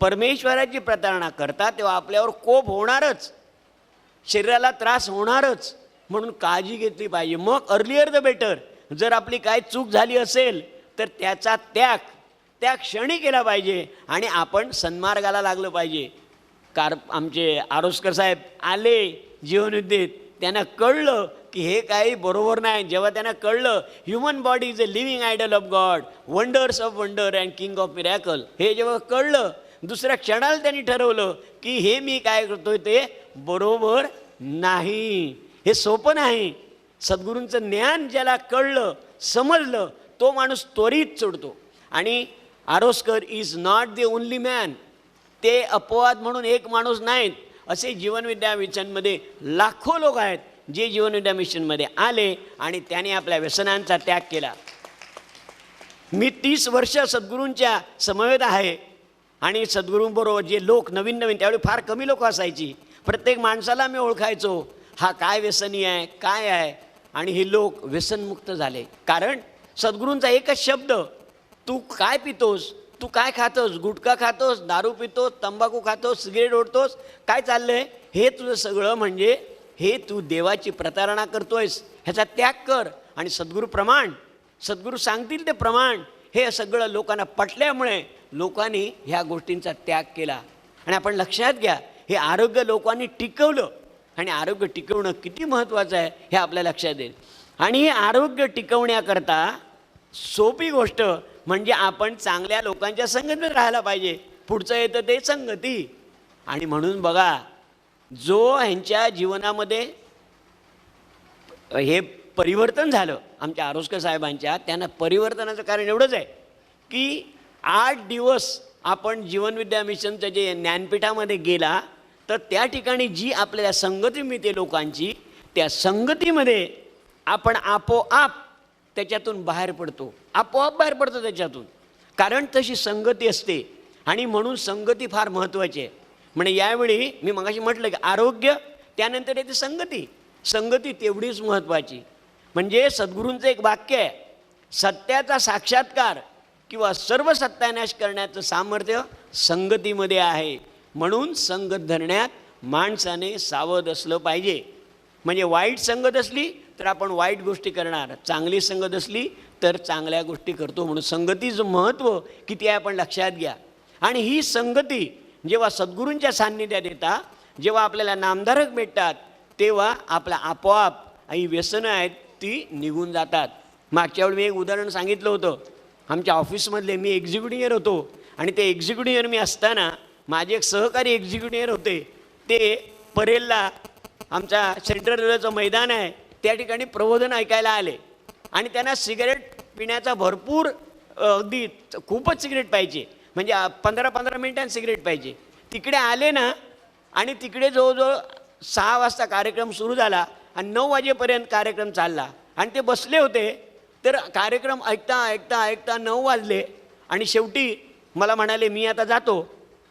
[SPEAKER 2] परमेश्वराची प्रतारणा करता, तेव्हा आपल्यावर कोप होणारच, शरीराला त्रास होणारच. म्हणून काळजी घेतली पाहिजे. मग अर्लियर द बेटर. जर आपली काय चूक झाली असेल तर त्याचा त्याग त्या क्षणी केला पाहिजे आणि आपण सन्मार्गाला लागलं पाहिजे. आमचे आरोस्कर साहेब आले जीवनविद्येत, त्यांना कळलं की हे काही बरोबर नाही. जेव्हा त्यांना कळलं human body is a living idol of God, wonders of wonder and king of miracle, हे जेव्हा कळलं दुसऱ्या क्षणाला त्यांनी ठरवलं की हे मी काय करतोय ते बरोबर नाही, हे सोपं नाही. सद्गुरूंचं ज्ञान ज्याला कळलं, समजलं, तो माणूस त्वरित सोडतो. आणि Aroskar is not the only man. ते अपवाद म्हणून एक माणूस नाहीत. असे जीवनविद्या मिशनमध्ये लाखो लोक आहेत जे जीवनविद्या मिशनमध्ये आले आणि त्याने आपल्या व्यसनांचा त्याग केला. मी 30 वर्ष सद्गुरूंच्या समवेत आहे आणि सद्गुरूंबरोबर जे लोक नवीन त्यावेळी फार कमी लोक असायची. प्रत्येक माणसाला मी ओळखायचो, हा काय व्यसनी आहे, काय आहे. आणि हे लोक व्यसनमुक्त झाले. कारण सद्गुरूंचा एकच शब्द, तू काय पितोस, तू काय खातोस, गुटखा खातोस, दारू पितोस, तंबाखू खातोस, सिगरेट ओढतोस, काय चाललंय, हे तुझं सगळं म्हणजे हे तू देवाची प्रतारणा करतोयस, ह्याचा त्याग कर. आणि सद्गुरू प्रमाण, सद्गुरू सांगतील ते प्रमाण, हे सगळं लोकांना पटल्यामुळे लोकांनी ह्या गोष्टींचा त्याग केला. आणि आपण लक्षात घ्या, हे आरोग्य लोकांनी टिकवलं. आणि आरोग्य टिकवणं किती महत्त्वाचं आहे हे आपल्या लक्षात येईल. आणि हे आरोग्य टिकवण्याकरता सोपी गोष्ट म्हणजे आपण चांगल्या लोकांच्या संगतीत राहायला पाहिजे. पुढचं येतं ते संगती. आणि म्हणून बघा, जो ह्यांच्या जीवनामध्ये हे परिवर्तन झालं आमच्या आरोस्कर साहेबांच्या, त्यांना परिवर्तनाचं कारण एवढंच आहे की 8 दिवस आपण जीवनविद्या मिशनचं जे ज्ञानपीठामध्ये गेला तर त्या ठिकाणी जी आपल्याला संगती मिळते लोकांची, त्या संगतीमध्ये आपण आपोआप त्याच्यातून बाहेर पडतो, आपोआप बाहेर पडतो त्याच्यातून. कारण तशी संगती असते. आणि म्हणून संगती फार महत्त्वाची आहे. म्हणजे यावेळी मी मगाशी म्हटलं की आरोग्य, त्यानंतर येते संगती. संगती तेवढीच महत्त्वाची. म्हणजे सद्गुरूंचं एक वाक्य आहे, सत्याचा साक्षात्कार किंवा सर्व सत्यानाश करण्याचं सामर्थ्य संगतीमध्ये आहे. म्हणून संगत धरण्यात माणसाने सावध असलं पाहिजे. म्हणजे वाईट संगत असली तर आपण वाईट गोष्टी करणार, चांगली संगत असली तर चांगल्या गोष्टी करतो. म्हणून संगतीचं महत्त्व किती आहे आपण लक्षात घ्या. आणि ही संगती जेव्हा सद्गुरूंच्या सान्निध्यात येतात, जेव्हा आपल्याला नामधारक भेटतात, तेव्हा आपला आपोआप ही व्यसनं आहेत ती निघून जातात. मागच्या वेळी मी एक उदाहरण सांगितलं होतं. आमच्या ऑफिसमधले मी एक्झिक्युटिव्ह होतो आणि ते एक्झिक्युटिव्ह मी असताना माझे एक सहकारी एक्झिक्युटिव्ह होते. ते परेलला आमचा सेंट्रल रेल्वेचं मैदान आहे त्या ठिकाणी प्रबोधन ऐकायला आले आणि त्यांना सिगारेट पिण्याचा भरपूर अगदी खूपच सिगरेट पाहिजे. म्हणजे 15-15 मिनिटांनी सिगरेट पाहिजे. तिकडे आले ना आणि तिकडे जवळजवळ 6 वाजता कार्यक्रम सुरू झाला आणि 9 वाजेपर्यंत कार्यक्रम चालला आणि ते बसले होते. तर कार्यक्रम ऐकता ऐकता ऐकता 9 वाजले आणि शेवटी मला म्हणाले मी आता जातो.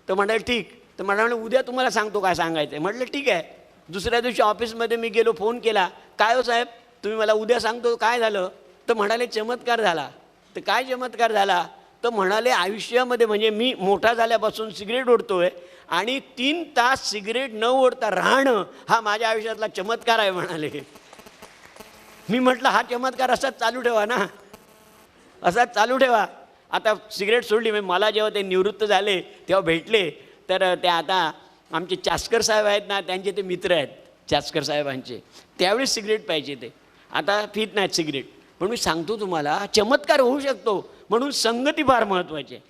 [SPEAKER 2] तर म्हणाले ठीक. तर म्हणाले उद्या तुम्हाला सांगतो काय सांगायचं आहे. म्हटलं ठीक आहे. दुसऱ्या दिवशी ऑफिसमध्ये मी गेलो, फोन केला, काय हो साहेब तुम्ही मला उद्या सांगतो काय झालं. तर म्हणाले चमत्कार झाला. तर काय चमत्कार झाला. तर म्हणाले आयुष्यामध्ये म्हणजे मी मोठा झाल्यापासून सिगरेट ओढतोय आणि 3 तास सिगरेट न ओढता राहणं हा माझ्या आयुष्यातला चमत्कार आहे म्हणाले. मी म्हटलं हा चमत्कार असाच चालू ठेवा ना, असाच चालू ठेवा. आता सिगरेट सोडली. म्हणजे मला जेव्हा ते निवृत्त झाले तेव्हा भेटले, तर ते आता आमचे चास्कर साहेब आहेत ना, त्यांचे ते मित्र आहेत चास्कर साहेबांचे. त्यावेळी सिगरेट पाहिजे ते, आता पित नाहीत सिगरेट. पण मी सांगतो तुम्हाला चमत्कार होऊ शकतो. म्हणून संगती फार महत्त्वाची आहे.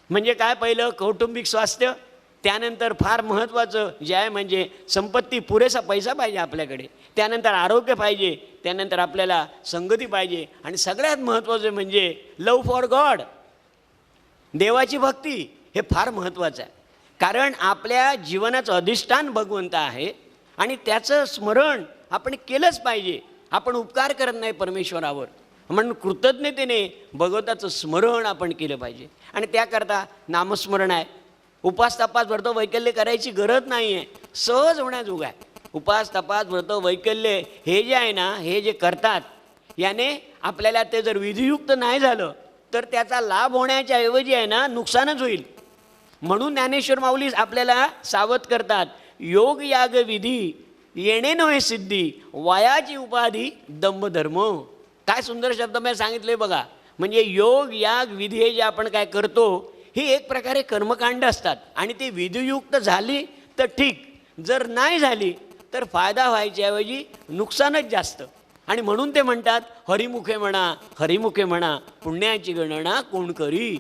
[SPEAKER 2] म्हणजे काय, पहिलं कौटुंबिक स्वास्थ्य, त्यानंतर फार महत्त्वाचं जे आहे म्हणजे संपत्ती, पुरेसा पैसा पाहिजे आपल्याकडे, त्यानंतर आरोग्य पाहिजे, त्यानंतर आपल्याला संगती पाहिजे आणि सगळ्यात महत्त्वाचं म्हणजे लव फॉर गॉड, देवाची भक्ती. हे फार महत्त्वाचं आहे. कारण आपल्या जीवनाचं अधिष्ठान भगवंत आहे आणि त्याचं स्मरण आपण केलंच पाहिजे. आपण उपकार करत नाही परमेश्वरावर, म्हणून कृतज्ञतेने भगवंताचं स्मरण आपण केलं पाहिजे. आणि त्याकरता नामस्मरण आहे. उपास तपास व्रत वैकल्य करायची गरज नाही आहे, सहज होण्याजोग आहे. उपास तपास व्रत वैकल्य हे जे आहे ना, हे जे करतात याने आपल्याला ते जर विधियुक्त नाही झालं तर त्याचा लाभ होण्याच्या ऐवजी आहे ना नुकसानच होईल. म्हणून ज्ञानेश्वर माऊली आपल्याला सावध करतात, योग याग विधी येणे नव्हे सिद्धी, वयाची उपाधी दंभधर्म. काय सुंदर शब्द मी सांगितले बघा. म्हणजे योग याग विधी हे जे आपण काय करतो ही एक प्रकारे कर्मकांड असतात आणि ते विधियुक्त झाली तर ठीक, जर नाही झाली तर फायदा व्हायच्याऐवजी नुकसानच जास्त. आणि म्हणून ते म्हणतात हरिमुखे म्हणा, हरिमुखे म्हणा, पुण्याची गणना कोण करी.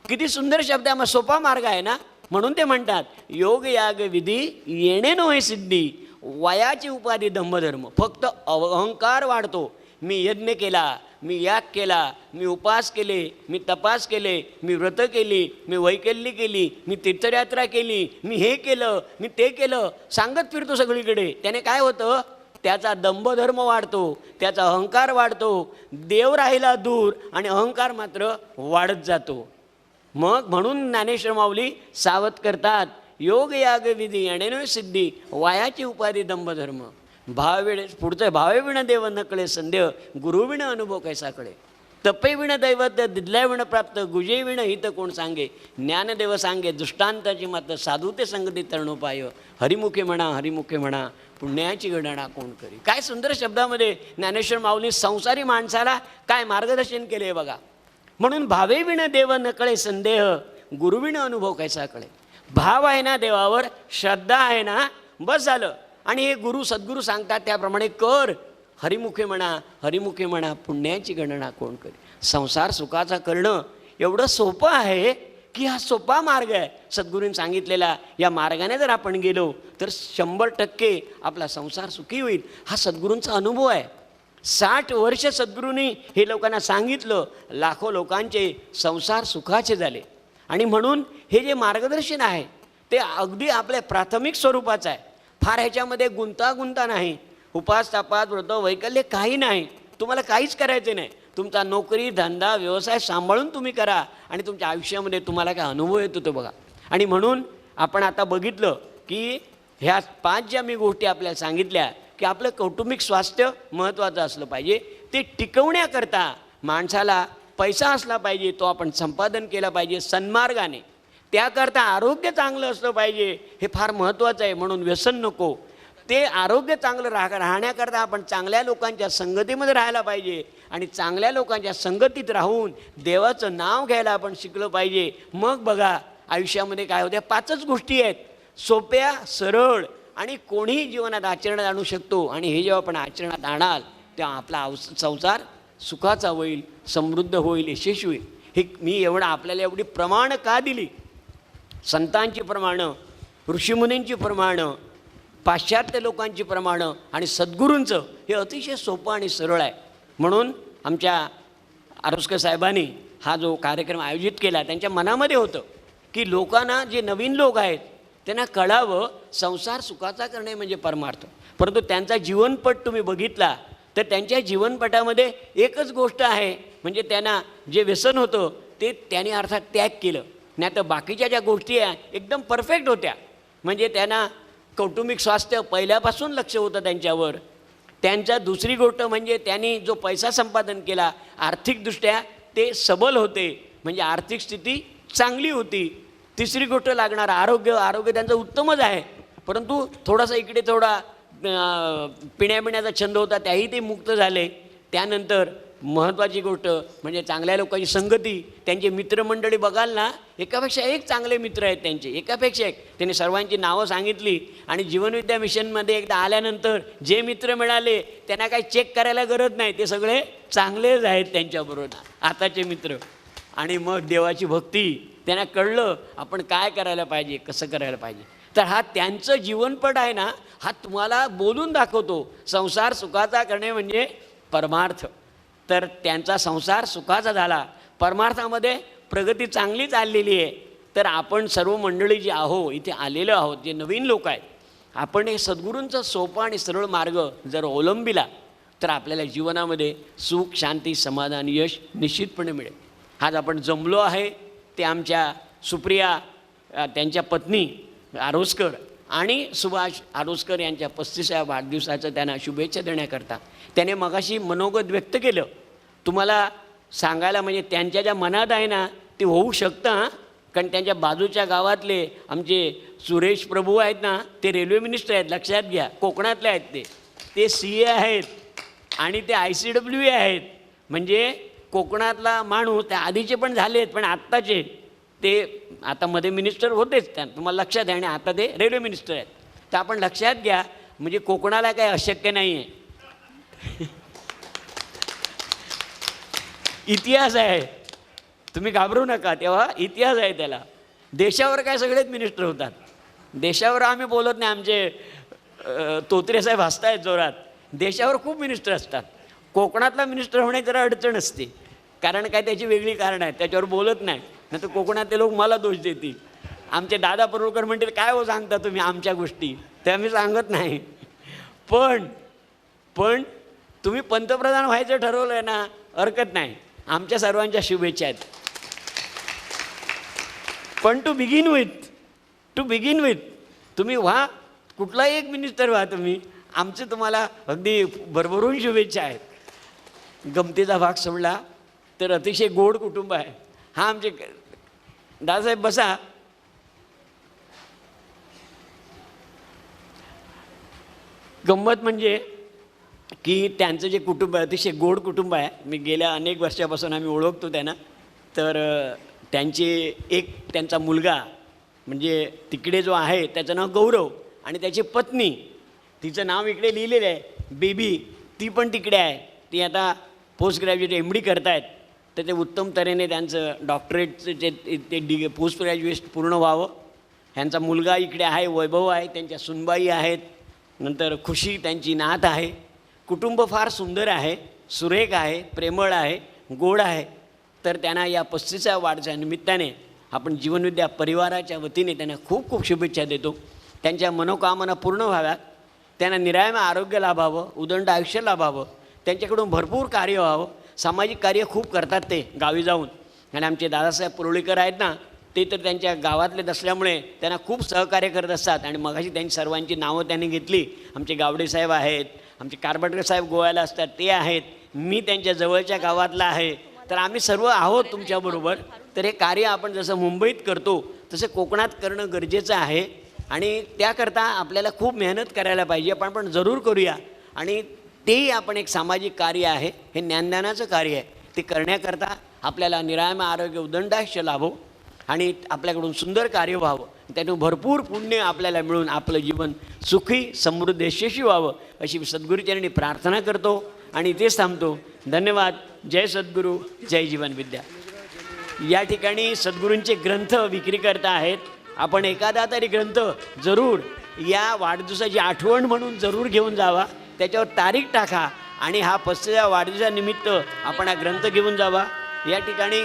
[SPEAKER 2] किती सुंदर शब्द आहे, मग सोपा मार्ग आहे ना. म्हणून ते म्हणतात योग याग विधी येणे नव्हे सिद्धी, वयाची उपाधी दंभधर्म. फक्त अहंकार वाढतो. मी यज्ञ केला, मी याग केला, मी उपास केले, मी तपास केले, मी व्रत केली, मी वैकल्य केली, मी तीर्थयात्रा केली, मी हे केलं, मी ते केलं, सांगत फिरतो सगळीकडे. त्याने काय होतं, त्याचा दंभधर्म वाढतो, त्याचा अहंकार वाढतो, देव राहिला दूर आणि अहंकार मात्र वाढत जातो. मग म्हणून ज्ञानेश्वर माऊली सावध करतात, योग याग विधी येणे सिद्धी, वयाची उपाधी दंभधर्म. भावविण पुढचं, भावेविण देव नकळे संदेह, गुरुविण अनुभव कैसा कळे, तपेविण दैवत दिदल्याविण प्राप्त, गुजेविण हित कोण सांगे, ज्ञानदेव सांगे दृष्टांताची मात्र, साधू ते संगती तरणोपाय, हरिमुखे म्हणा, हरिमुखे म्हणा, पुण्याची गणना कोण करी. काय सुंदर शब्दामध्ये ज्ञानेश्वर माऊली संसारी माणसाला काय मार्गदर्शन केले बघा. म्हणून भावेविण देव नकळे संदेह, गुरुविण अनुभव कैसा कळे. भाव आहे ना देवावर, श्रद्धा आहे ना, बस झालं. आणि हे गुरु सद्गुरू सांगतात त्याप्रमाणे कर. हरिमुखे म्हणा, हरिमुखे म्हणा, पुण्याची गणना कोण करी. संसार सुखाचा करणं एवढं सोपं आहे की हा सोपा मार्ग आहे सद्गुरूंनी सांगितलेला. या मार्गाने जर आपण गेलो तर 100% आपला संसार सुखी होईल. हा सद्गुरूंचा अनुभव आहे. 60 वर्ष सद्गुरूंनी हे लोकांना सांगितलं, लाखो लोकांचे संसार सुखाचे झाले. आणि म्हणून हे जे मार्गदर्शन आहे ते अगदी आपल्या प्राथमिक स्वरूपाचं आहे. फार ह्याच्यामध्ये गुंतागुंता नाही. उपास तपास व्रत वैकल्य काही नाही. तुम्हाला काहीच करायचं नाही. तुमचा नोकरी धंदा व्यवसाय सांभाळून तुम्ही करा आणि तुमच्या आयुष्यामध्ये तुम्हाला काय अनुभव येतो तो बघा. आणि म्हणून आपण आता बघितलं की ह्या 5 ज्या मी गोष्टी आपल्याला सांगितल्या की आपलं कौटुंबिक स्वास्थ्य महत्त्वाचं असलं पाहिजे. ते टिकवण्याकरता माणसाला पैसा असला पाहिजे, तो आपण संपादन केला पाहिजे सन्मार्गाने. त्याकरता आरोग्य चांगलं असलं पाहिजे, हे फार महत्त्वाचं आहे. म्हणून व्यसन नको. ते आरोग्य चांगलं राहण्याकरता आपण चांगल्या लोकांच्या संगतीमध्ये राहायला पाहिजे आणि चांगल्या लोकांच्या संगतीत राहून देवाचं नाव घ्यायला आपण शिकलं पाहिजे. मग बघा आयुष्यामध्ये काय होते. 5च गोष्टी आहेत सोप्या, सरळ आणि कोणीही जीवनात आचरणात आणू शकतो. आणि हे जेव्हा आपण आचरणात आणाल तेव्हा आपला संसार सुखाचा होईल, समृद्ध होईल, यशस्वी होईल. हे मी एवढं आपल्याला एवढी प्रमाणं का दिली? संतांची प्रमाणं, ऋषीमुनींची प्रमाणं, पाश्चात्य लोकांची प्रमाणं आणि सद्गुरूंचं हे अतिशय सोपं आणि सरळ आहे. म्हणून आमच्या आरोस्कर साहेबांनी हा जो कार्यक्रम आयोजित केला त्यांच्या मनामध्ये होतं की लोकांना, जे नवीन लोक आहेत त्यांना कळावं संसार सुखाचा करणे म्हणजे परमार्थ. परंतु त्यांचा जीवनपट तुम्ही बघितला तर त्यांच्या जीवनपटामध्ये एकच गोष्ट आहे, म्हणजे त्यांना जे व्यसन होतं ते त्यांनी अर्थात त्याग केलं. नाही तर बाकीच्या ज्या गोष्टी आहे एकदम परफेक्ट होत्या. म्हणजे त्यांना कौटुंबिक स्वास्थ्य पहिल्यापासून लक्ष होतं त्यांच्यावर. त्यांच्या दुसरी गोष्ट म्हणजे त्यांनी जो पैसा संपादन केला आर्थिकदृष्ट्या ते सबल होते, म्हणजे आर्थिक स्थिती चांगली होती. तिसरी गोष्ट लागणार आरोग्य त्यांचं उत्तमच आहे, परंतु थोडासा इकडे थोडा पिण्याचा छंद होता, त्याही ते मुक्त झाले. त्यानंतर महत्त्वाची गोष्ट म्हणजे चांगल्या लोकांची संगती. त्यांचे मित्रमंडळी बघाल ना, एकापेक्षा एक चांगले मित्र आहेत त्यांचे, एकापेक्षा एक. त्यांनी सर्वांची नावं सांगितली आणि जीवनविद्या मिशनमध्ये एकदा आल्यानंतर जे मित्र मिळाले त्यांना काही चेक करायला गरज नाही, ते सगळे चांगलेच आहेत त्यांच्याबरोबर आताचे मित्र. आणि मग देवाची भक्ती त्यांना कळलं आपण काय करायला पाहिजे, कसं करायला पाहिजे. तर हा त्यांचं जीवनपट आहे ना, हा तुम्हाला बोलून दाखवतो संसार सुखाचा करणे म्हणजे परमार्थ. तर त्यांचा संसार सुखाचा झाला, परमार्थामध्ये प्रगती चांगली चाललेली आहे. तर आपण सर्व मंडळी जी आहो इथे आलेलो आहोत, जे नवीन लोक आहेत, आपण हे सद्गुरूंचा सोपा आणि सरळ मार्ग जर अवलंबिला तर आपल्याला जीवनामध्ये सुख, शांती, समाधान, यश निश्चितपणे मिळेल. आज आपण जमलो आहे ते आमच्या सुप्रिया त्यांच्या पत्नी आरोस्कर आणि सुभाष आरोस्कर यांच्या 35व्या वाढदिवसाचं त्यांना शुभेच्छा देण्याकरता त्याने मगाशी मनोगत व्यक्त केलं. तुम्हाला सांगायला म्हणजे त्यांच्या ज्या मनात आहे ना ते होऊ शकतं हां. कारण त्यांच्या बाजूच्या गावातले आमचे सुरेश प्रभू आहेत ना, ते रेल्वे मिनिस्टर आहेत, लक्षात घ्या. कोकणातले आहेत ते CA आहेत आणि ते ICWA आहेत. म्हणजे कोकणातला माणूस त्या आधीचे पण झाले आहेत, पण आत्ताचे ते आता मध्ये मिनिस्टर होतेच, त्या तुम्हाला लक्षात आहे. आणि आता ते रेल्वे मिनिस्टर आहेत. तर आपण लक्षात घ्या, म्हणजे कोकणाला काही अशक्य नाही आहे. इतिहास आहे, तुम्ही घाबरू नका. तेव्हा इतिहास आहे त्याला. देशावर काय सगळेच मिनिस्टर होतात. देशावर आम्ही बोलत नाही, आमचे तोत्रे साहेब हसतायत जोरात. देशावर खूप मिनिस्टर असतात. कोकणातला मिनिस्टर होणे जरा अडचण असते, कारण काय त्याची वेगळी कारण आहे, त्याच्यावर बोलत नाही. नाही तर कोकणातले लोक मला दोष देतील. आमचे दादा परुळकर म्हणतील काय हो सांगता तुम्ही आमच्या गोष्टी, त्या मी सांगत नाही. पण तुम्ही पंतप्रधान व्हायचं ठरवलं आहे ना, हरकत नाही, आमच्या सर्वांच्या शुभेच्छा आहेत. पण टू बिगिन विथ तुम्ही व्हा, कुठलाही एक मिनिस्टर व्हा तुम्ही, आमचे तुम्हाला अगदी भरभरून शुभेच्छा आहेत. गमतीचा भाग सोडला तर अतिशय गोड कुटुंब आहे. हा आमचे दादासाहेब बसा. गंमत म्हणजे की त्यांचं जे कुटुंब आहे अतिशय गोड कुटुंब आहे. मी गेल्या अनेक वर्षापासून आम्ही ओळखतो त्यांना. तर त्यांचा मुलगा म्हणजे तिकडे जो आहे त्याचं नाव गौरव आणि त्याची पत्नी, तिचं नाव इकडे लिहिलेलं आहे बेबी, ती पण तिकडे आहे. ती आता पोस्ट ग्रॅज्युएट MD करतायत. तर ते उत्तम तऱ्हेने त्यांचं डॉक्टरेटचं ते पोस्ट ग्रॅज्युएट पूर्ण व्हावं. ह्यांचा मुलगा इकडे आहे, वैभव आहे, त्यांच्या सुनबाई आहेत, नंतर खुशी त्यांची नात आहे. कुटुंब फार सुंदर आहे, सुरेख आहे, प्रेमळ आहे, गोड आहे. तर त्यांना या 35व्या वाढच्या निमित्ताने आपण जीवनविद्या परिवाराच्या वतीने त्यांना खूप खूप शुभेच्छा देतो. त्यांच्या मनोकामना पूर्ण व्हाव्यात, त्यांना निरामय आरोग्य लाभावं, उदंड आयुष्य लाभावं, त्यांच्याकडून भरपूर कार्य व्हावं. सामाजिक कार्य खूप करतात ते गावी जाऊन. आणि आमचे दादासाहेब पुरोळीकर आहेत ना, ते तर त्यांच्या गावातलेच असल्यामुळे त्यांना खूप सहकार्य करत असतात. आणि मगाशी त्यांची सर्वांची नावं त्यांनी घेतली. आमचे गावडे साहेब आहेत, आमचे कारबटकर साहेब गोव्याला असतात ते आहेत, मी त्यांच्या जवळच्या गावातला आहे. तर आम्ही सर्व आहोत तुमच्याबरोबर. तर हे कार्य आपण जसं मुंबईत करतो तसं कोकणात करणं गरजेचं आहे. आणि त्याकरता आपल्याला खूप मेहनत करायला पाहिजे, पण जरूर करूया. आणि तेही आपण एक सामाजिक कार्य आहे, हे ज्ञानदानाचं कार्य आहे. ते करण्याकरता आपल्याला निरामय आरोग्य उदंडायुष्य लाभो आणि आपल्याकडून सुंदर कार्य व्हावं, त्यातून भरपूर पुण्य आपल्याला मिळून आपलं जीवन सुखी समृद्ध यशस्वी व्हावं अशी सद्गुरूचरणी प्रार्थना करतो आणि इथेच थांबतो. धन्यवाद. जय सद्गुरू, जय जीवन विद्या. या ठिकाणी सद्गुरूंचे ग्रंथ विक्री करता आहेत. आपण एखादा तरी ग्रंथ जरूर या वाढदिवसाची आठवण म्हणून जरूर घेऊन जावा. त्याच्यावर तारीख टाका आणि हा 35व्या वाढदिवसानिमित्त आपण हा ग्रंथ घेऊन जावा. या ठिकाणी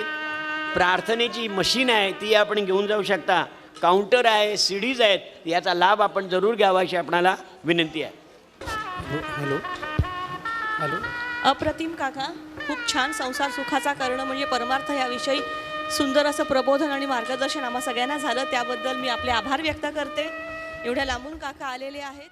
[SPEAKER 2] प्रार्थनेची मशीन आहे ती आपण घेऊन जाऊ शकता. काउंटर आहे, सीडीज आहेत, याचा लाभ आपण जरूर घ्यावा अशी आपणाला विनंती आहे.
[SPEAKER 3] Hello hello.
[SPEAKER 1] अप्रतिम काका, खूप छान. संसार सुखाचा करणं म्हणजे परमार्थ याविषयी सुंदर असं प्रबोधन आणि मार्गदर्शन आम्हा सगळ्यांना झालं. त्याबद्दल मी आपले आभार व्यक्त करते. एवढ्या लांबून काका आलेले आहेत.